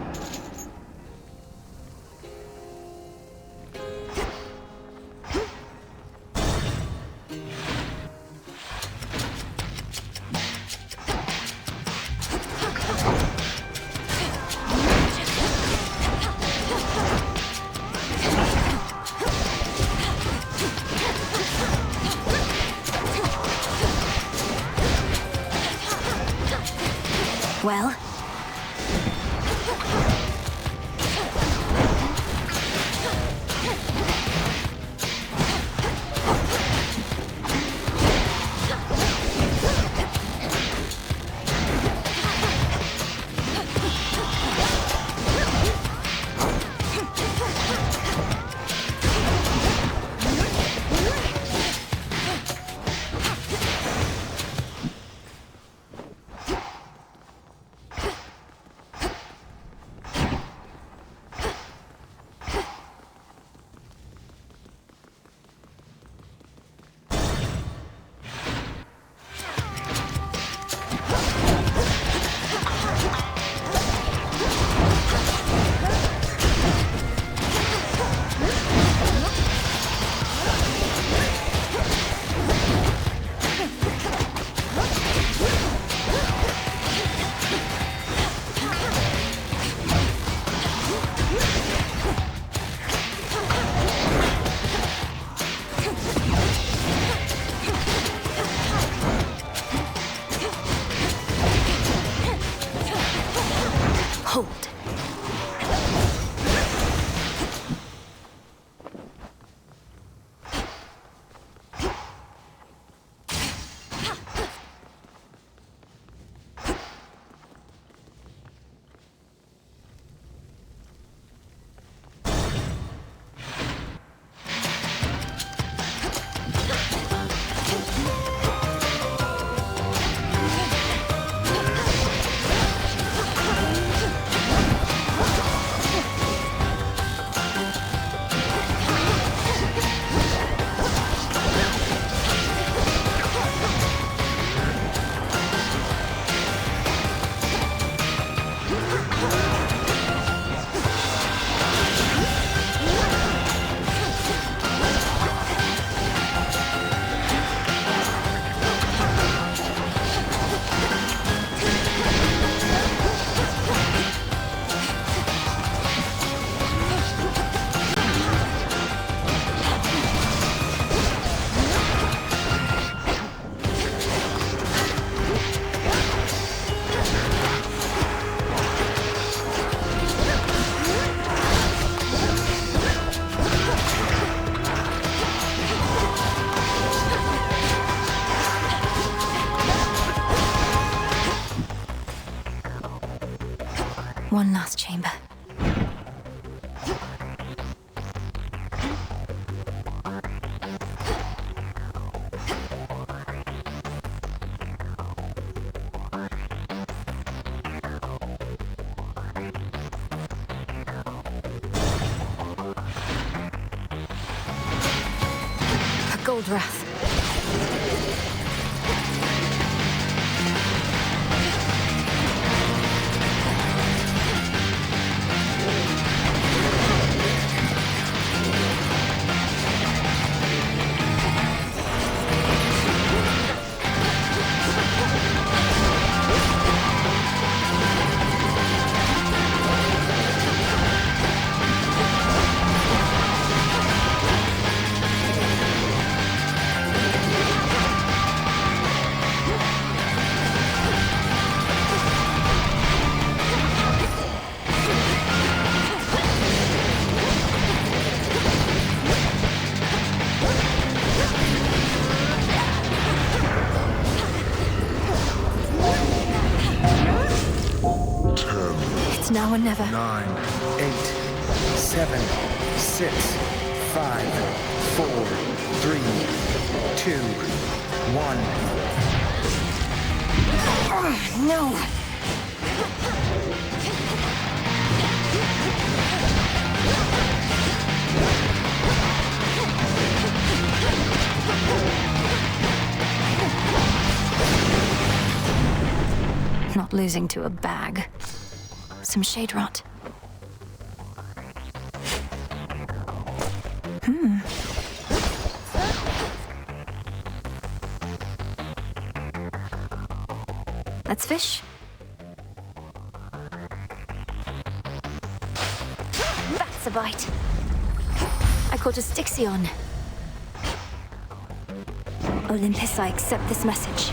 Speaker 1: Gold. One last chamber. A gold wrath. Now or never.
Speaker 19: 9, 8, 7, 6, 5, 4, 3, 2, 1.
Speaker 1: No! Not losing to a bag. Some shade rot. Let's fish. That's a bite. I caught a Styxion. Olympus, I accept this message.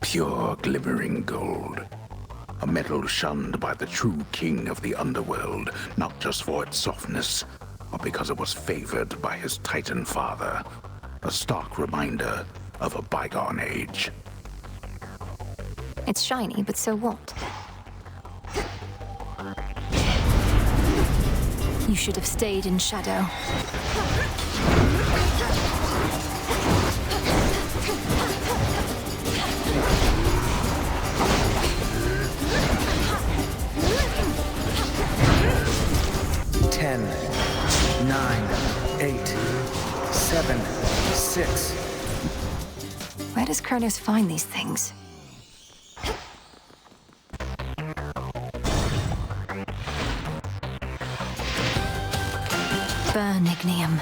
Speaker 16: Pure glimmering gold. A metal shunned by the true king of the underworld, not just for its softness, but because it was favored by his Titan father. A stark reminder of a bygone age.
Speaker 1: It's shiny, but so what? You should have stayed in shadow.
Speaker 19: Ten, 9, 8, 7, 6.
Speaker 1: Where does Kronos find these things? Burn, Ignium.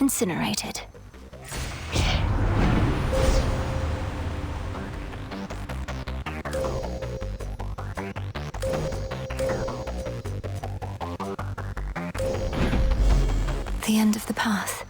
Speaker 1: Incinerated. The end of the path.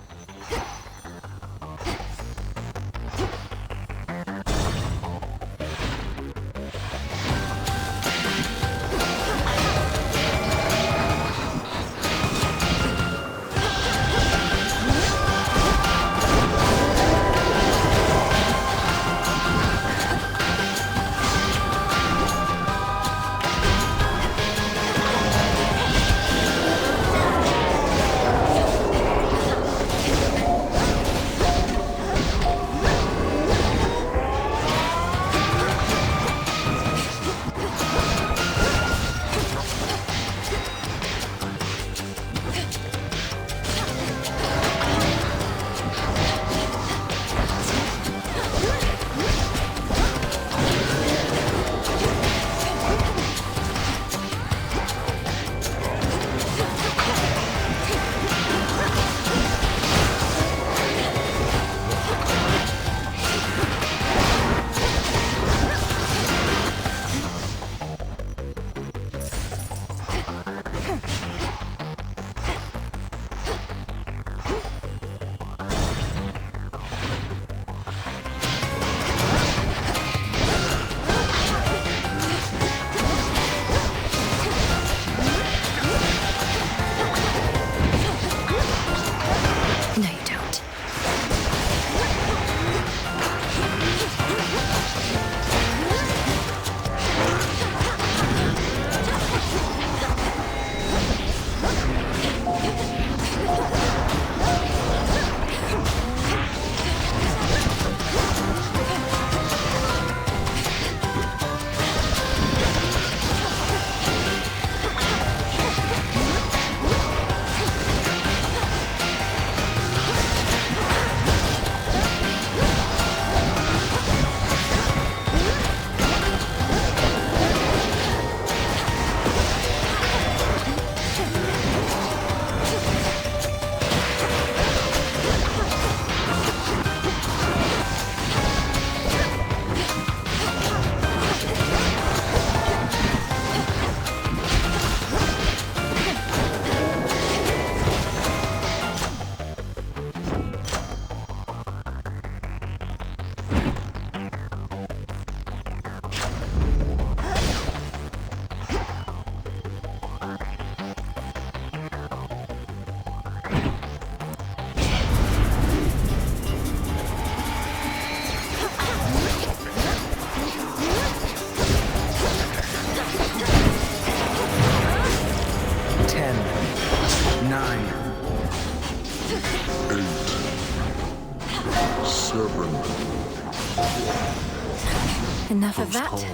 Speaker 1: Enough of that.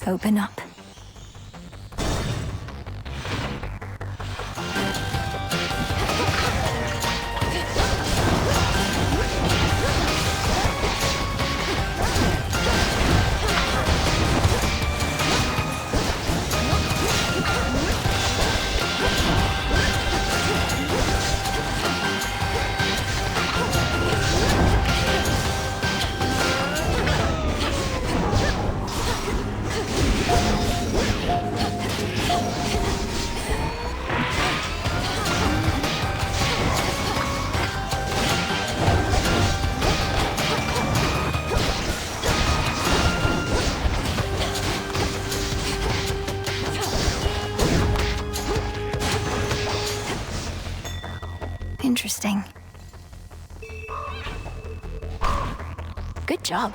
Speaker 1: Open up. interesting. Good job.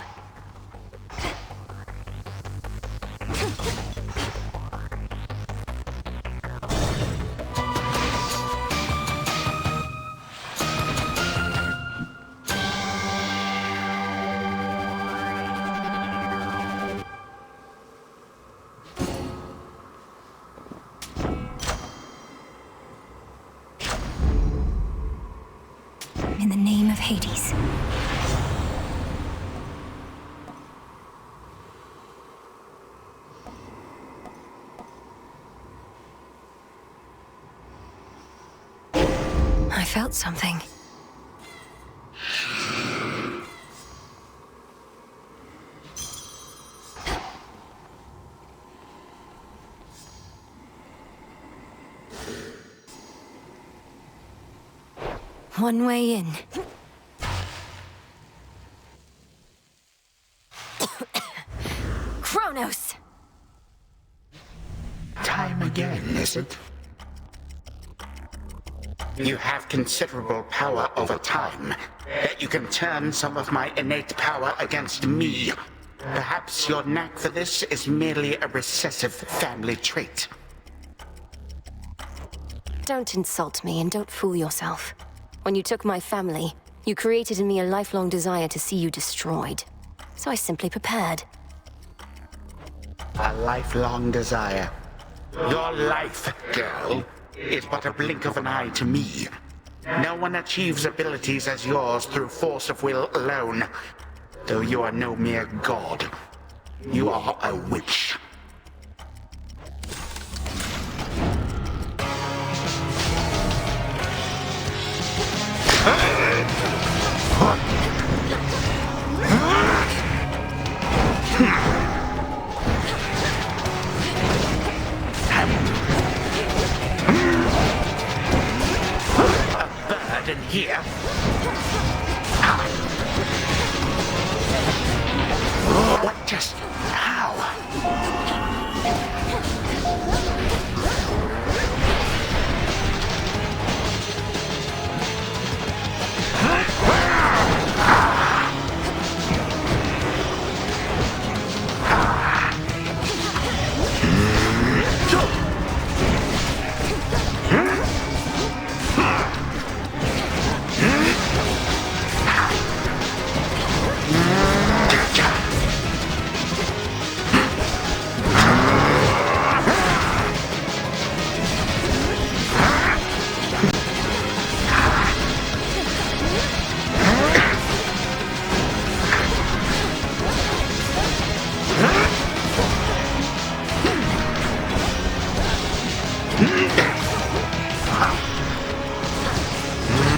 Speaker 1: In the name of Hades. I felt something. One way in. Kronos!
Speaker 14: Time again, is it? You have considerable power over time, yet you can turn some of my innate power against me. Perhaps your knack for this is merely a recessive family trait.
Speaker 1: Don't insult me and don't fool yourself. When you took my family, you created in me a lifelong desire to see you destroyed. So I simply prepared.
Speaker 14: A lifelong desire. Your life, girl, is but a blink of an eye to me. No one achieves abilities as yours through force of will alone. Though you are no mere god. You are a witch. In here. What just... how?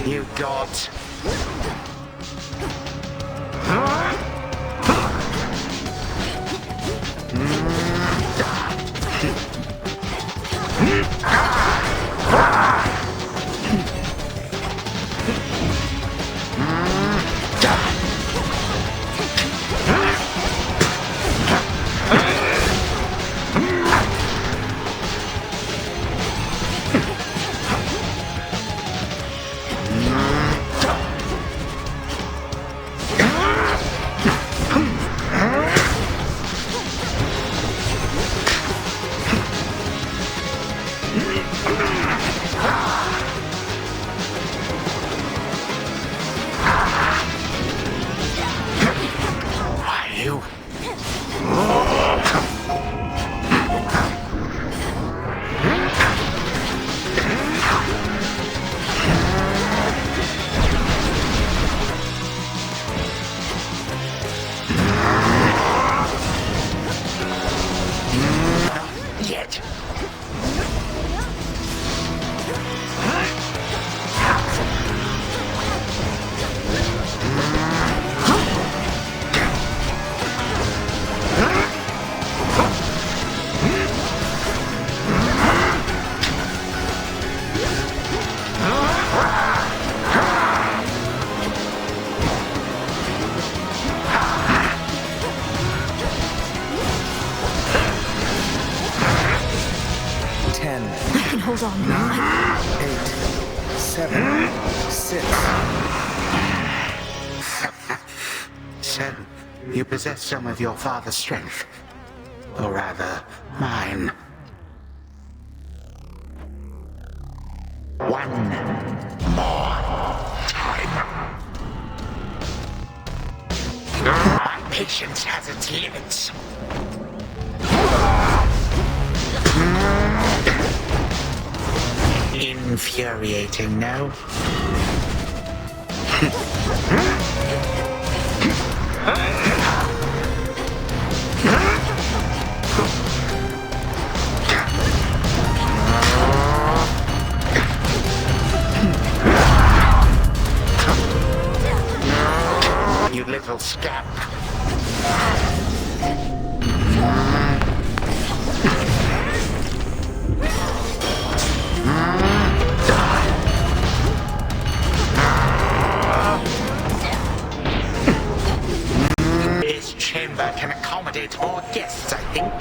Speaker 14: You gods.
Speaker 1: Hold on.
Speaker 19: 9, 8, 7, 6.
Speaker 14: So, you possess some of your father's strength. Or rather, mine. One more time. My patience has its limits. Infuriating, no? You little scamp. This chamber can accommodate more guests, I think.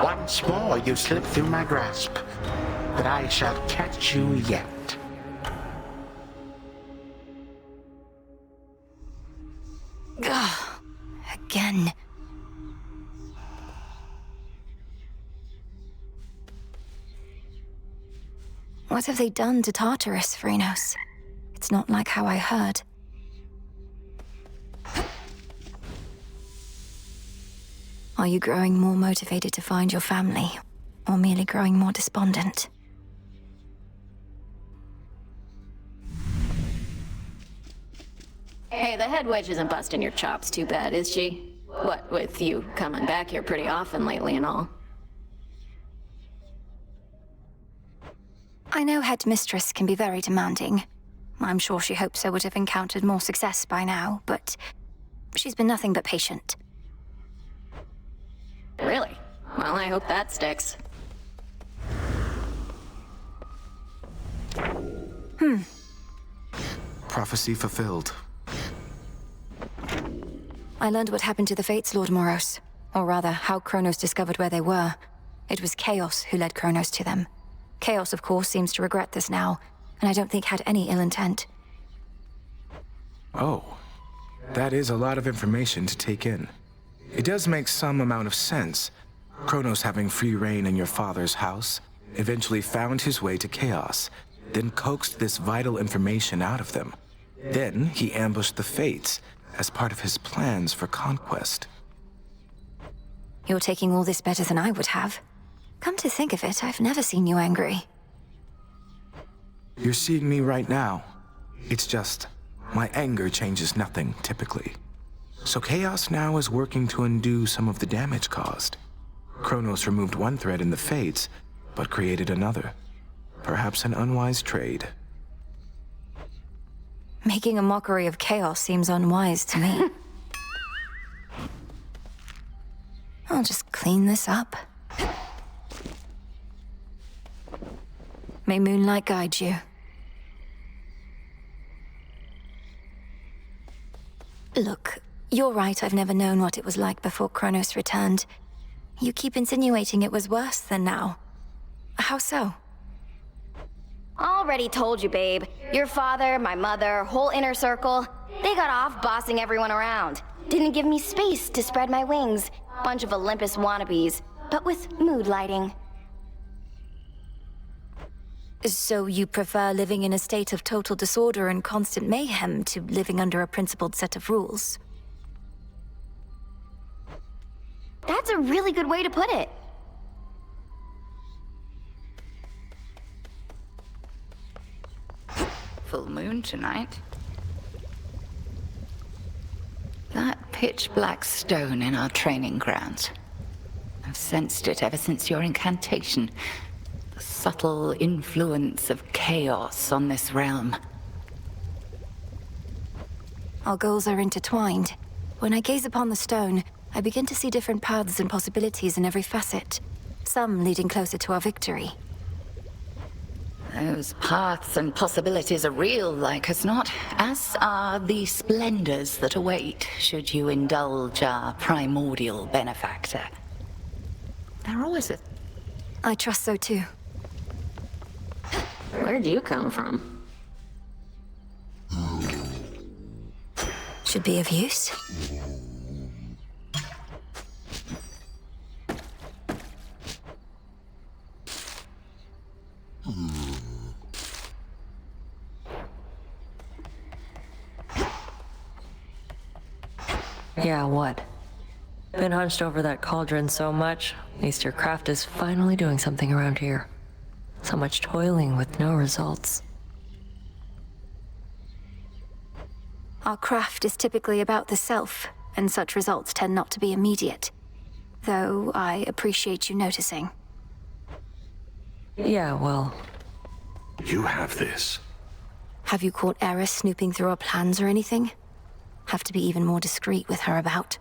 Speaker 14: Once more you slip through my grasp, but I shall catch you yet.
Speaker 1: Ugh, again. What have they done to Tartarus, Phrynos? It's not like how I heard. Are you growing more motivated to find your family, or merely growing more despondent?
Speaker 2: Hey, the head wedge isn't busting your chops too bad, is she? What, with you coming back here pretty often lately and all?
Speaker 1: I know Headmistress can be very demanding. I'm sure she hopes I would have encountered more success by now, but she's been nothing but patient.
Speaker 2: Really? Well, I hope that sticks.
Speaker 3: Prophecy fulfilled.
Speaker 1: I learned what happened to the Fates, Lord Moros. Or rather, how Kronos discovered where they were. It was Chaos who led Kronos to them. Chaos, of course, seems to regret this now, and I don't think had any ill intent.
Speaker 3: Oh, that is a lot of information to take in. It does make some amount of sense. Kronos having free reign in your father's house, eventually found his way to Chaos, then coaxed this vital information out of them. Then he ambushed the Fates as part of his plans for conquest.
Speaker 1: You're taking all this better than I would have. Come to think of it, I've never seen you angry.
Speaker 3: You're seeing me right now. It's just, my anger changes nothing, typically. So Chaos now is working to undo some of the damage caused. Kronos removed one thread in the Fates, but created another. Perhaps an unwise trade.
Speaker 1: Making a mockery of Chaos seems unwise to me. I'll just clean this up. May moonlight guide you. Look, you're right, I've never known what it was like before Kronos returned. You keep insinuating it was worse than now. How so?
Speaker 20: Already told you, babe. Your father, my mother, whole inner circle, they got off bossing everyone around. Didn't give me space to spread my wings. Bunch of Olympus wannabes, but with mood lighting.
Speaker 1: So you prefer living in a state of total disorder and constant mayhem to living under a principled set of rules?
Speaker 20: That's a really good way to put it.
Speaker 5: Full moon tonight. That pitch-black stone in our training grounds. I've sensed it ever since your incantation. The subtle influence of chaos on this realm.
Speaker 1: Our goals are intertwined. When I gaze upon the stone, I begin to see different paths and possibilities in every facet. Some leading closer to our victory.
Speaker 5: Those paths and possibilities are real, like as not, as are the splendors that await should you indulge our primordial benefactor. They're always
Speaker 1: I trust so too.
Speaker 2: Where'd you come from?
Speaker 1: Should be of use.
Speaker 6: Yeah, what? Been hunched over that cauldron so much, at least your craft is finally doing something around here. So much toiling with no results.
Speaker 1: Our craft is typically about the self, and such results tend not to be immediate. Though I appreciate you noticing.
Speaker 6: Yeah, well...
Speaker 7: You have this.
Speaker 1: Have you caught Eris snooping through our plans or anything? Have to be even more discreet with her about.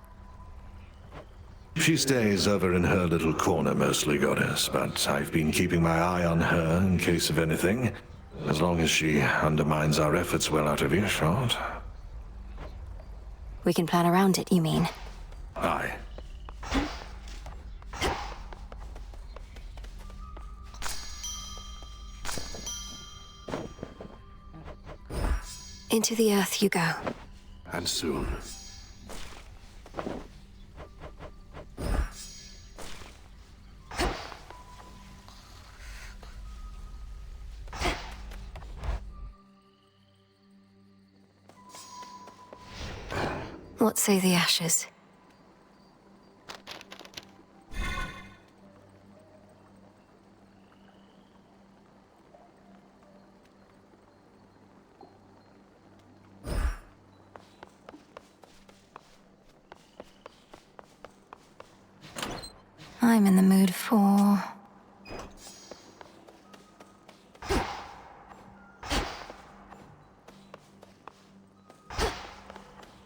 Speaker 7: She stays over in her little corner mostly, Goddess, but I've been keeping my eye on her in case of anything. As long as she undermines our efforts well out of earshot.
Speaker 1: We can plan around it, you mean?
Speaker 7: Aye.
Speaker 1: Into the earth you go.
Speaker 7: And soon.
Speaker 1: What say the ashes? I'm in the mood for...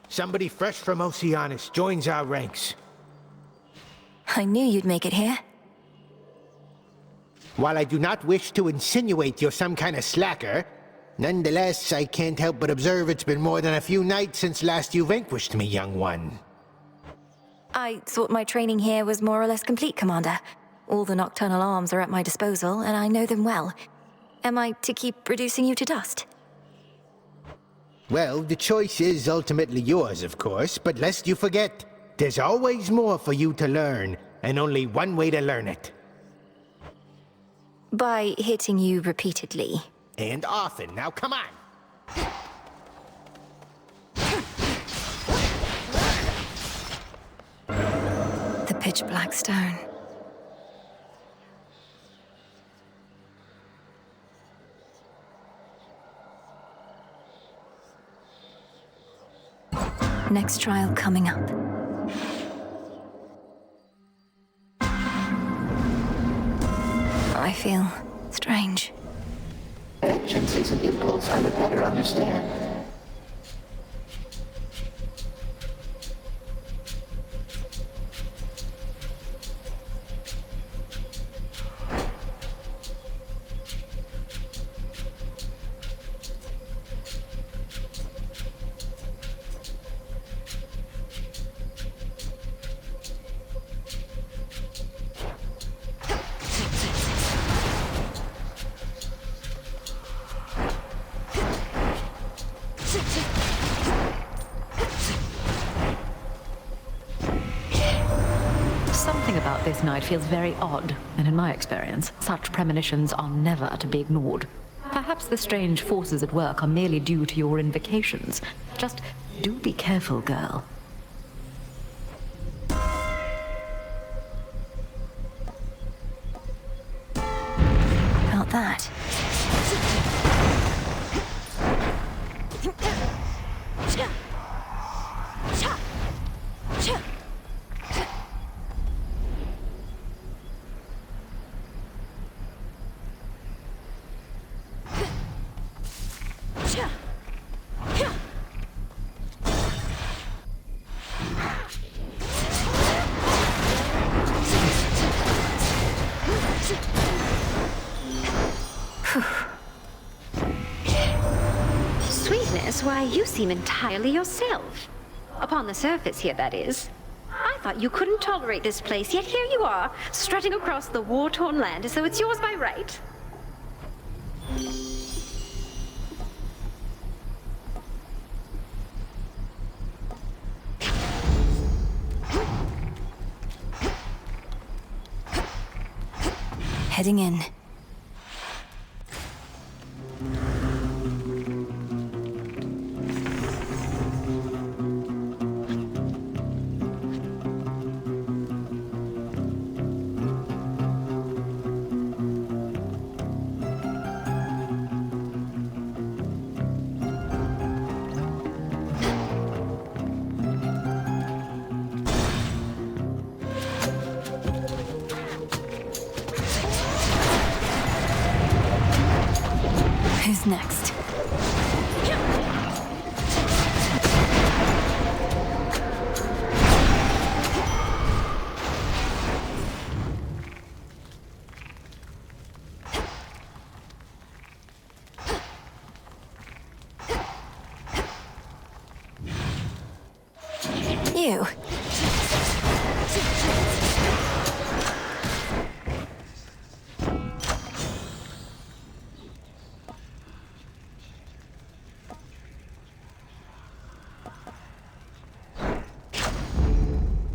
Speaker 21: Somebody fresh from Oceanus joins our ranks.
Speaker 1: I knew you'd make it here.
Speaker 21: While I do not wish to insinuate you're some kind of slacker, nonetheless, I can't help but observe it's been more than a few nights since last you vanquished me, young one.
Speaker 1: I thought my training here was more or less complete, Commander. All the nocturnal arms are at my disposal, and I know them well. Am I to keep reducing you to dust?
Speaker 21: Well, the choice is ultimately yours, of course, but lest you forget, there's always more for you to learn, and only one way to learn it.
Speaker 1: By hitting you repeatedly.
Speaker 21: And often. Now, come on!
Speaker 1: The pitch-black stone. Next trial coming up. I feel strange.
Speaker 8: Vengeance is an impulse I would better understand.
Speaker 15: Something about this night feels very odd, and in my experience, such premonitions are never to be ignored. Perhaps the strange forces at work are merely due to your invocations. Just do be careful, girl.
Speaker 13: Yes, why, you seem entirely yourself. Upon the surface here, that is. I thought you couldn't tolerate this place, yet here you are, strutting across the war-torn land as though it's yours by right.
Speaker 1: Heading in. Who's next? You.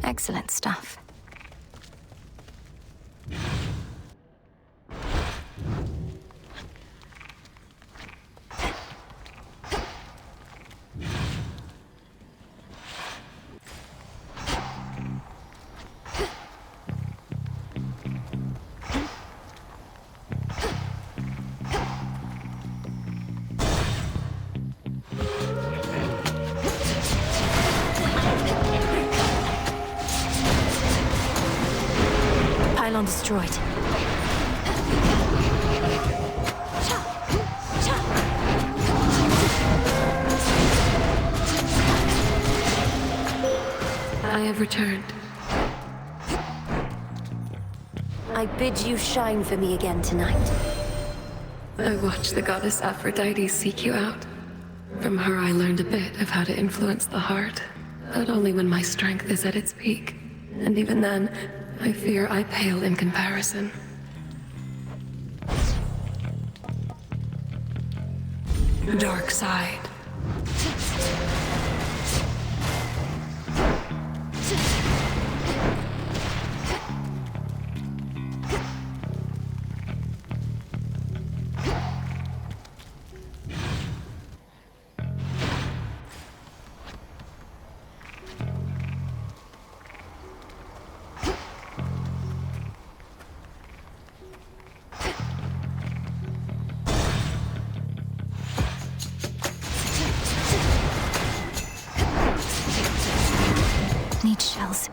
Speaker 1: Excellent stuff. Pylon destroyed.
Speaker 10: I have returned.
Speaker 15: I bid you shine for me again tonight.
Speaker 10: I watched the goddess Aphrodite seek you out. From her I learned a bit of how to influence the heart, but only when my strength is at its peak. And even then, I fear I pale in comparison. Dark side.
Speaker 1: Need shells.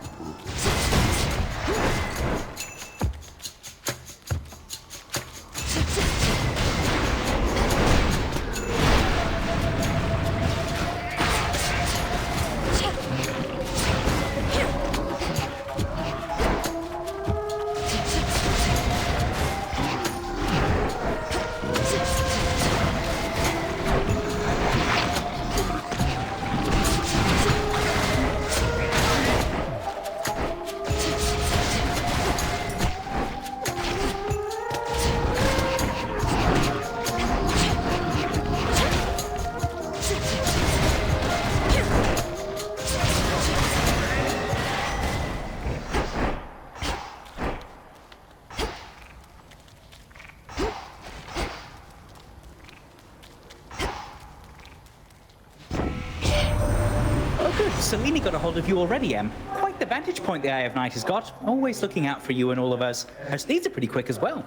Speaker 12: Selene got a hold of you already, Em. Quite the vantage point the Eye of Night has got. Always looking out for you and all of us. Her steeds are pretty quick as well.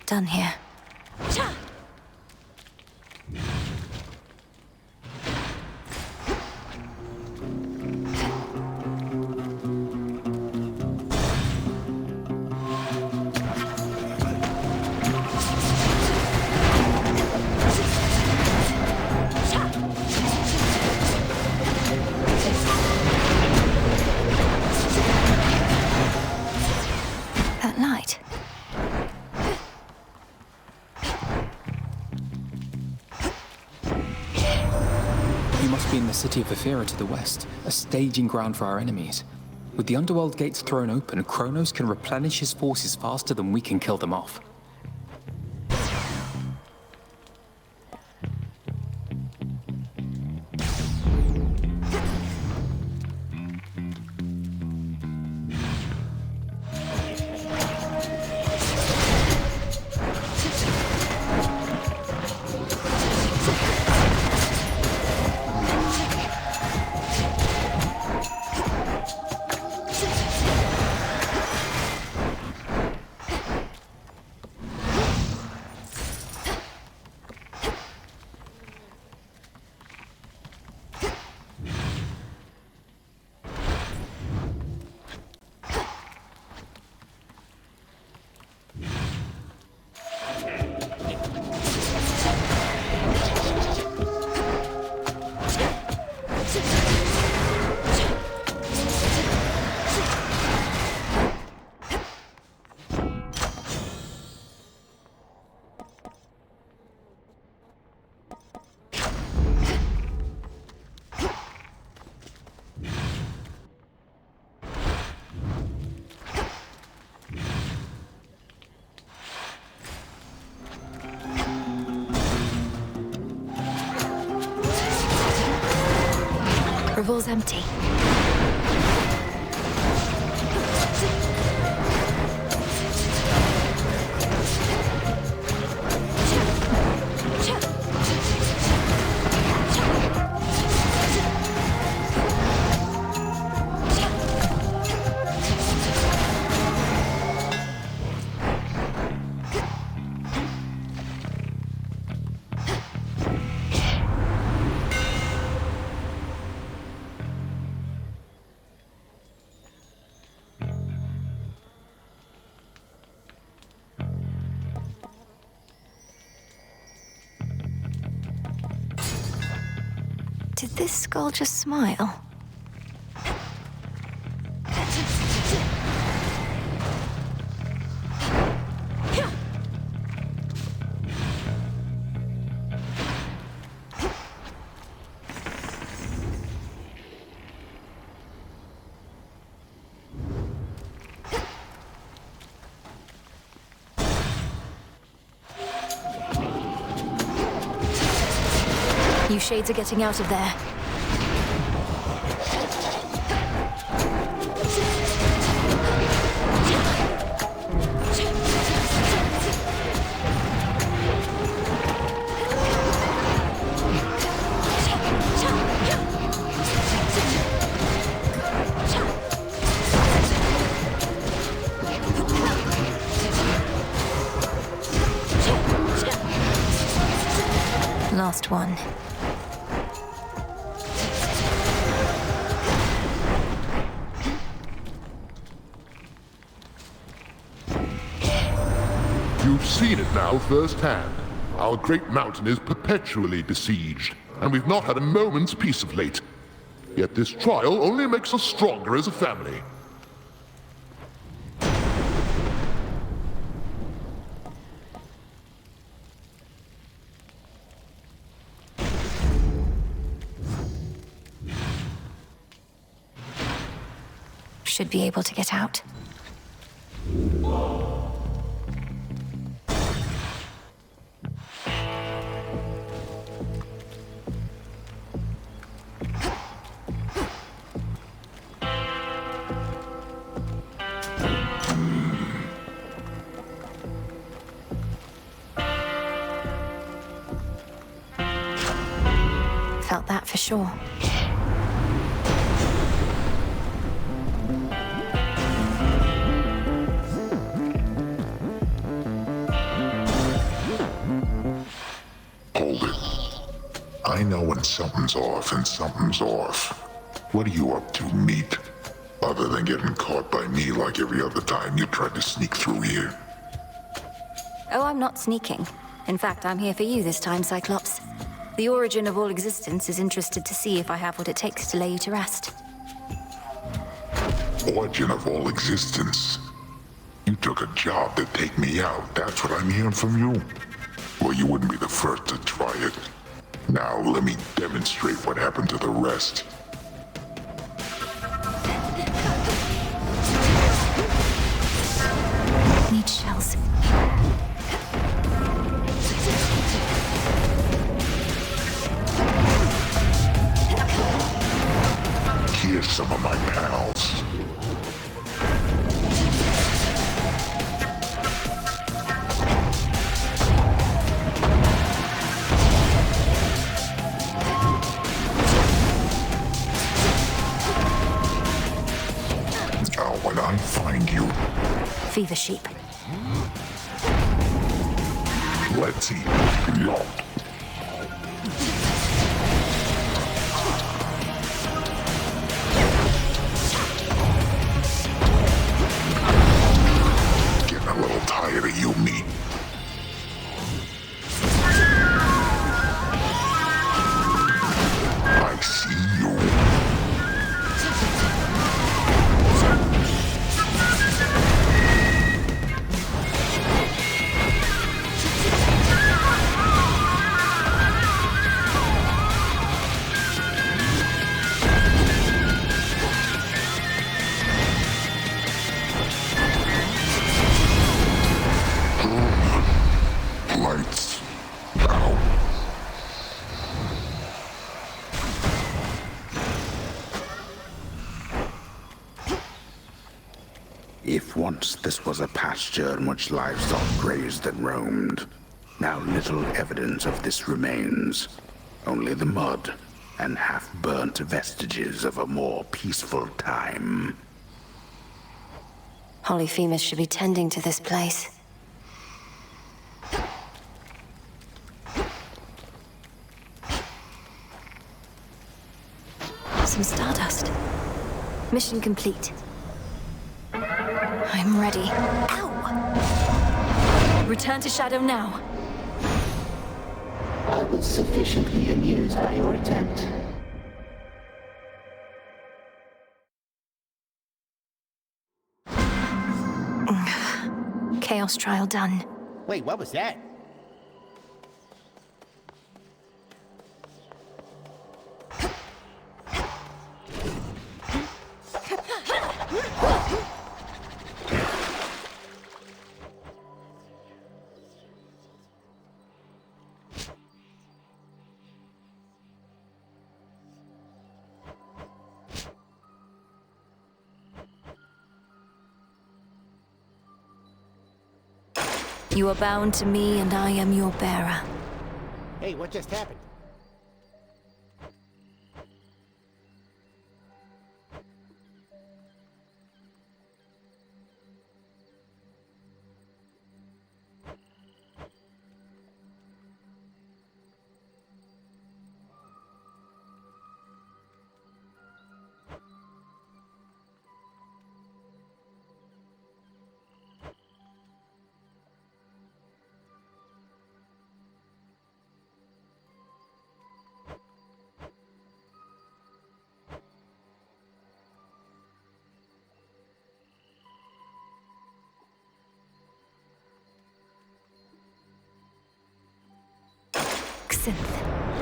Speaker 1: Done here.
Speaker 11: city of Ephyra to the west, a staging ground for our enemies. With the underworld gates thrown open, Kronos can replenish his forces faster than we can kill them off.
Speaker 1: Revol's empty. Did this skull just smile? You shades are getting out of there. Last one.
Speaker 18: You've seen it now firsthand. Our great mountain is perpetually besieged, and we've not had a moment's peace of late. Yet this trial only makes us stronger as a family.
Speaker 1: Should be able to get out. Felt that for sure.
Speaker 18: Hold it. I know when something's off and something's off. What are you up to, meat? Other than getting caught by me like every other time you tried to sneak through here.
Speaker 1: Oh, I'm not sneaking. In fact, I'm here for you this time, Cyclops. The origin of all existence is interested to see if I have what it takes to lay you to rest.
Speaker 18: Origin of all existence? You took a job to take me out, that's what I'm hearing from you? Well, you wouldn't be the first to try it. Now let me demonstrate what happened to the rest.
Speaker 1: Need shells.
Speaker 18: Here's some of my pals. Now when I find you,
Speaker 1: Fever sheep.
Speaker 18: let's eat beyond. Getting a little tired of you, meat. I see you. Lights out.
Speaker 16: If once this was a pasture in which livestock grazed and roamed, now little evidence of this remains. Only the mud and half-burnt vestiges of a more peaceful time.
Speaker 1: Polyphemus should be tending to this place. Some stardust. Mission complete. I'm ready. Ow! Return to Shadow now.
Speaker 8: I was sufficiently amused by your attempt.
Speaker 1: Chaos trial done.
Speaker 21: Wait, what was that?
Speaker 1: You are bound to me, and I am your bearer.
Speaker 21: Hey, what just happened?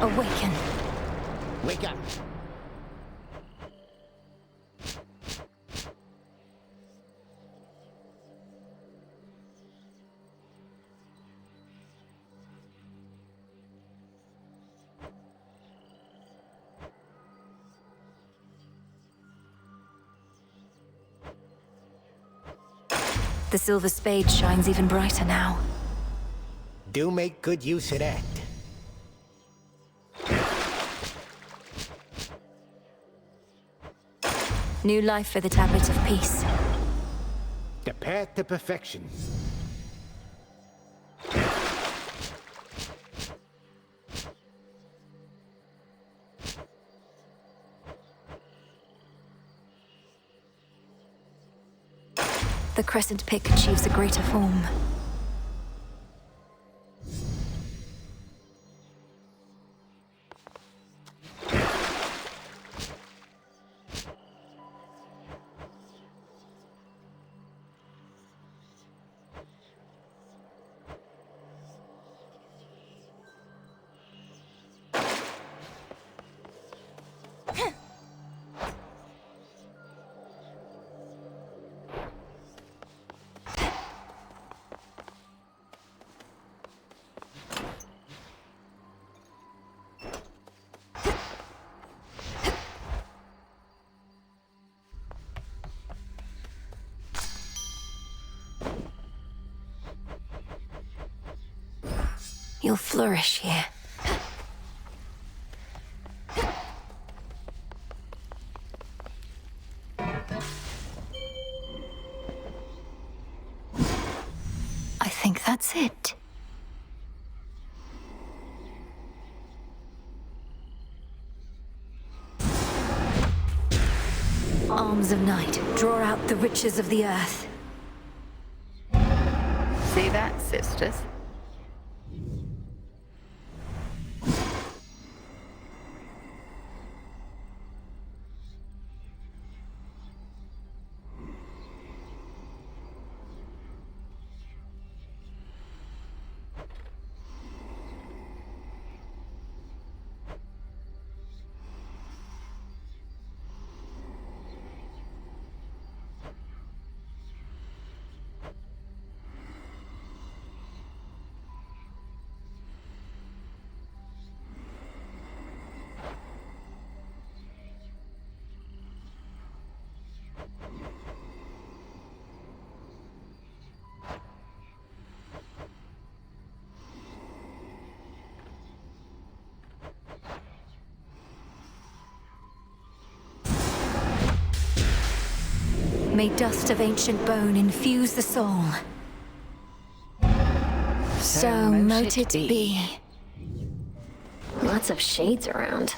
Speaker 1: Awaken.
Speaker 21: Wake up.
Speaker 1: The silver spade shines even brighter now.
Speaker 21: Do make good use of that.
Speaker 1: New life for the Tablet of Peace.
Speaker 21: The path to perfection.
Speaker 1: The crescent pick achieves a greater form. You'll flourish here. I think that's it. Arms of night, draw out the riches of the earth.
Speaker 5: See that, sisters?
Speaker 1: May dust of ancient bone infuse the soul. So mote it be.
Speaker 2: Lots of shades around.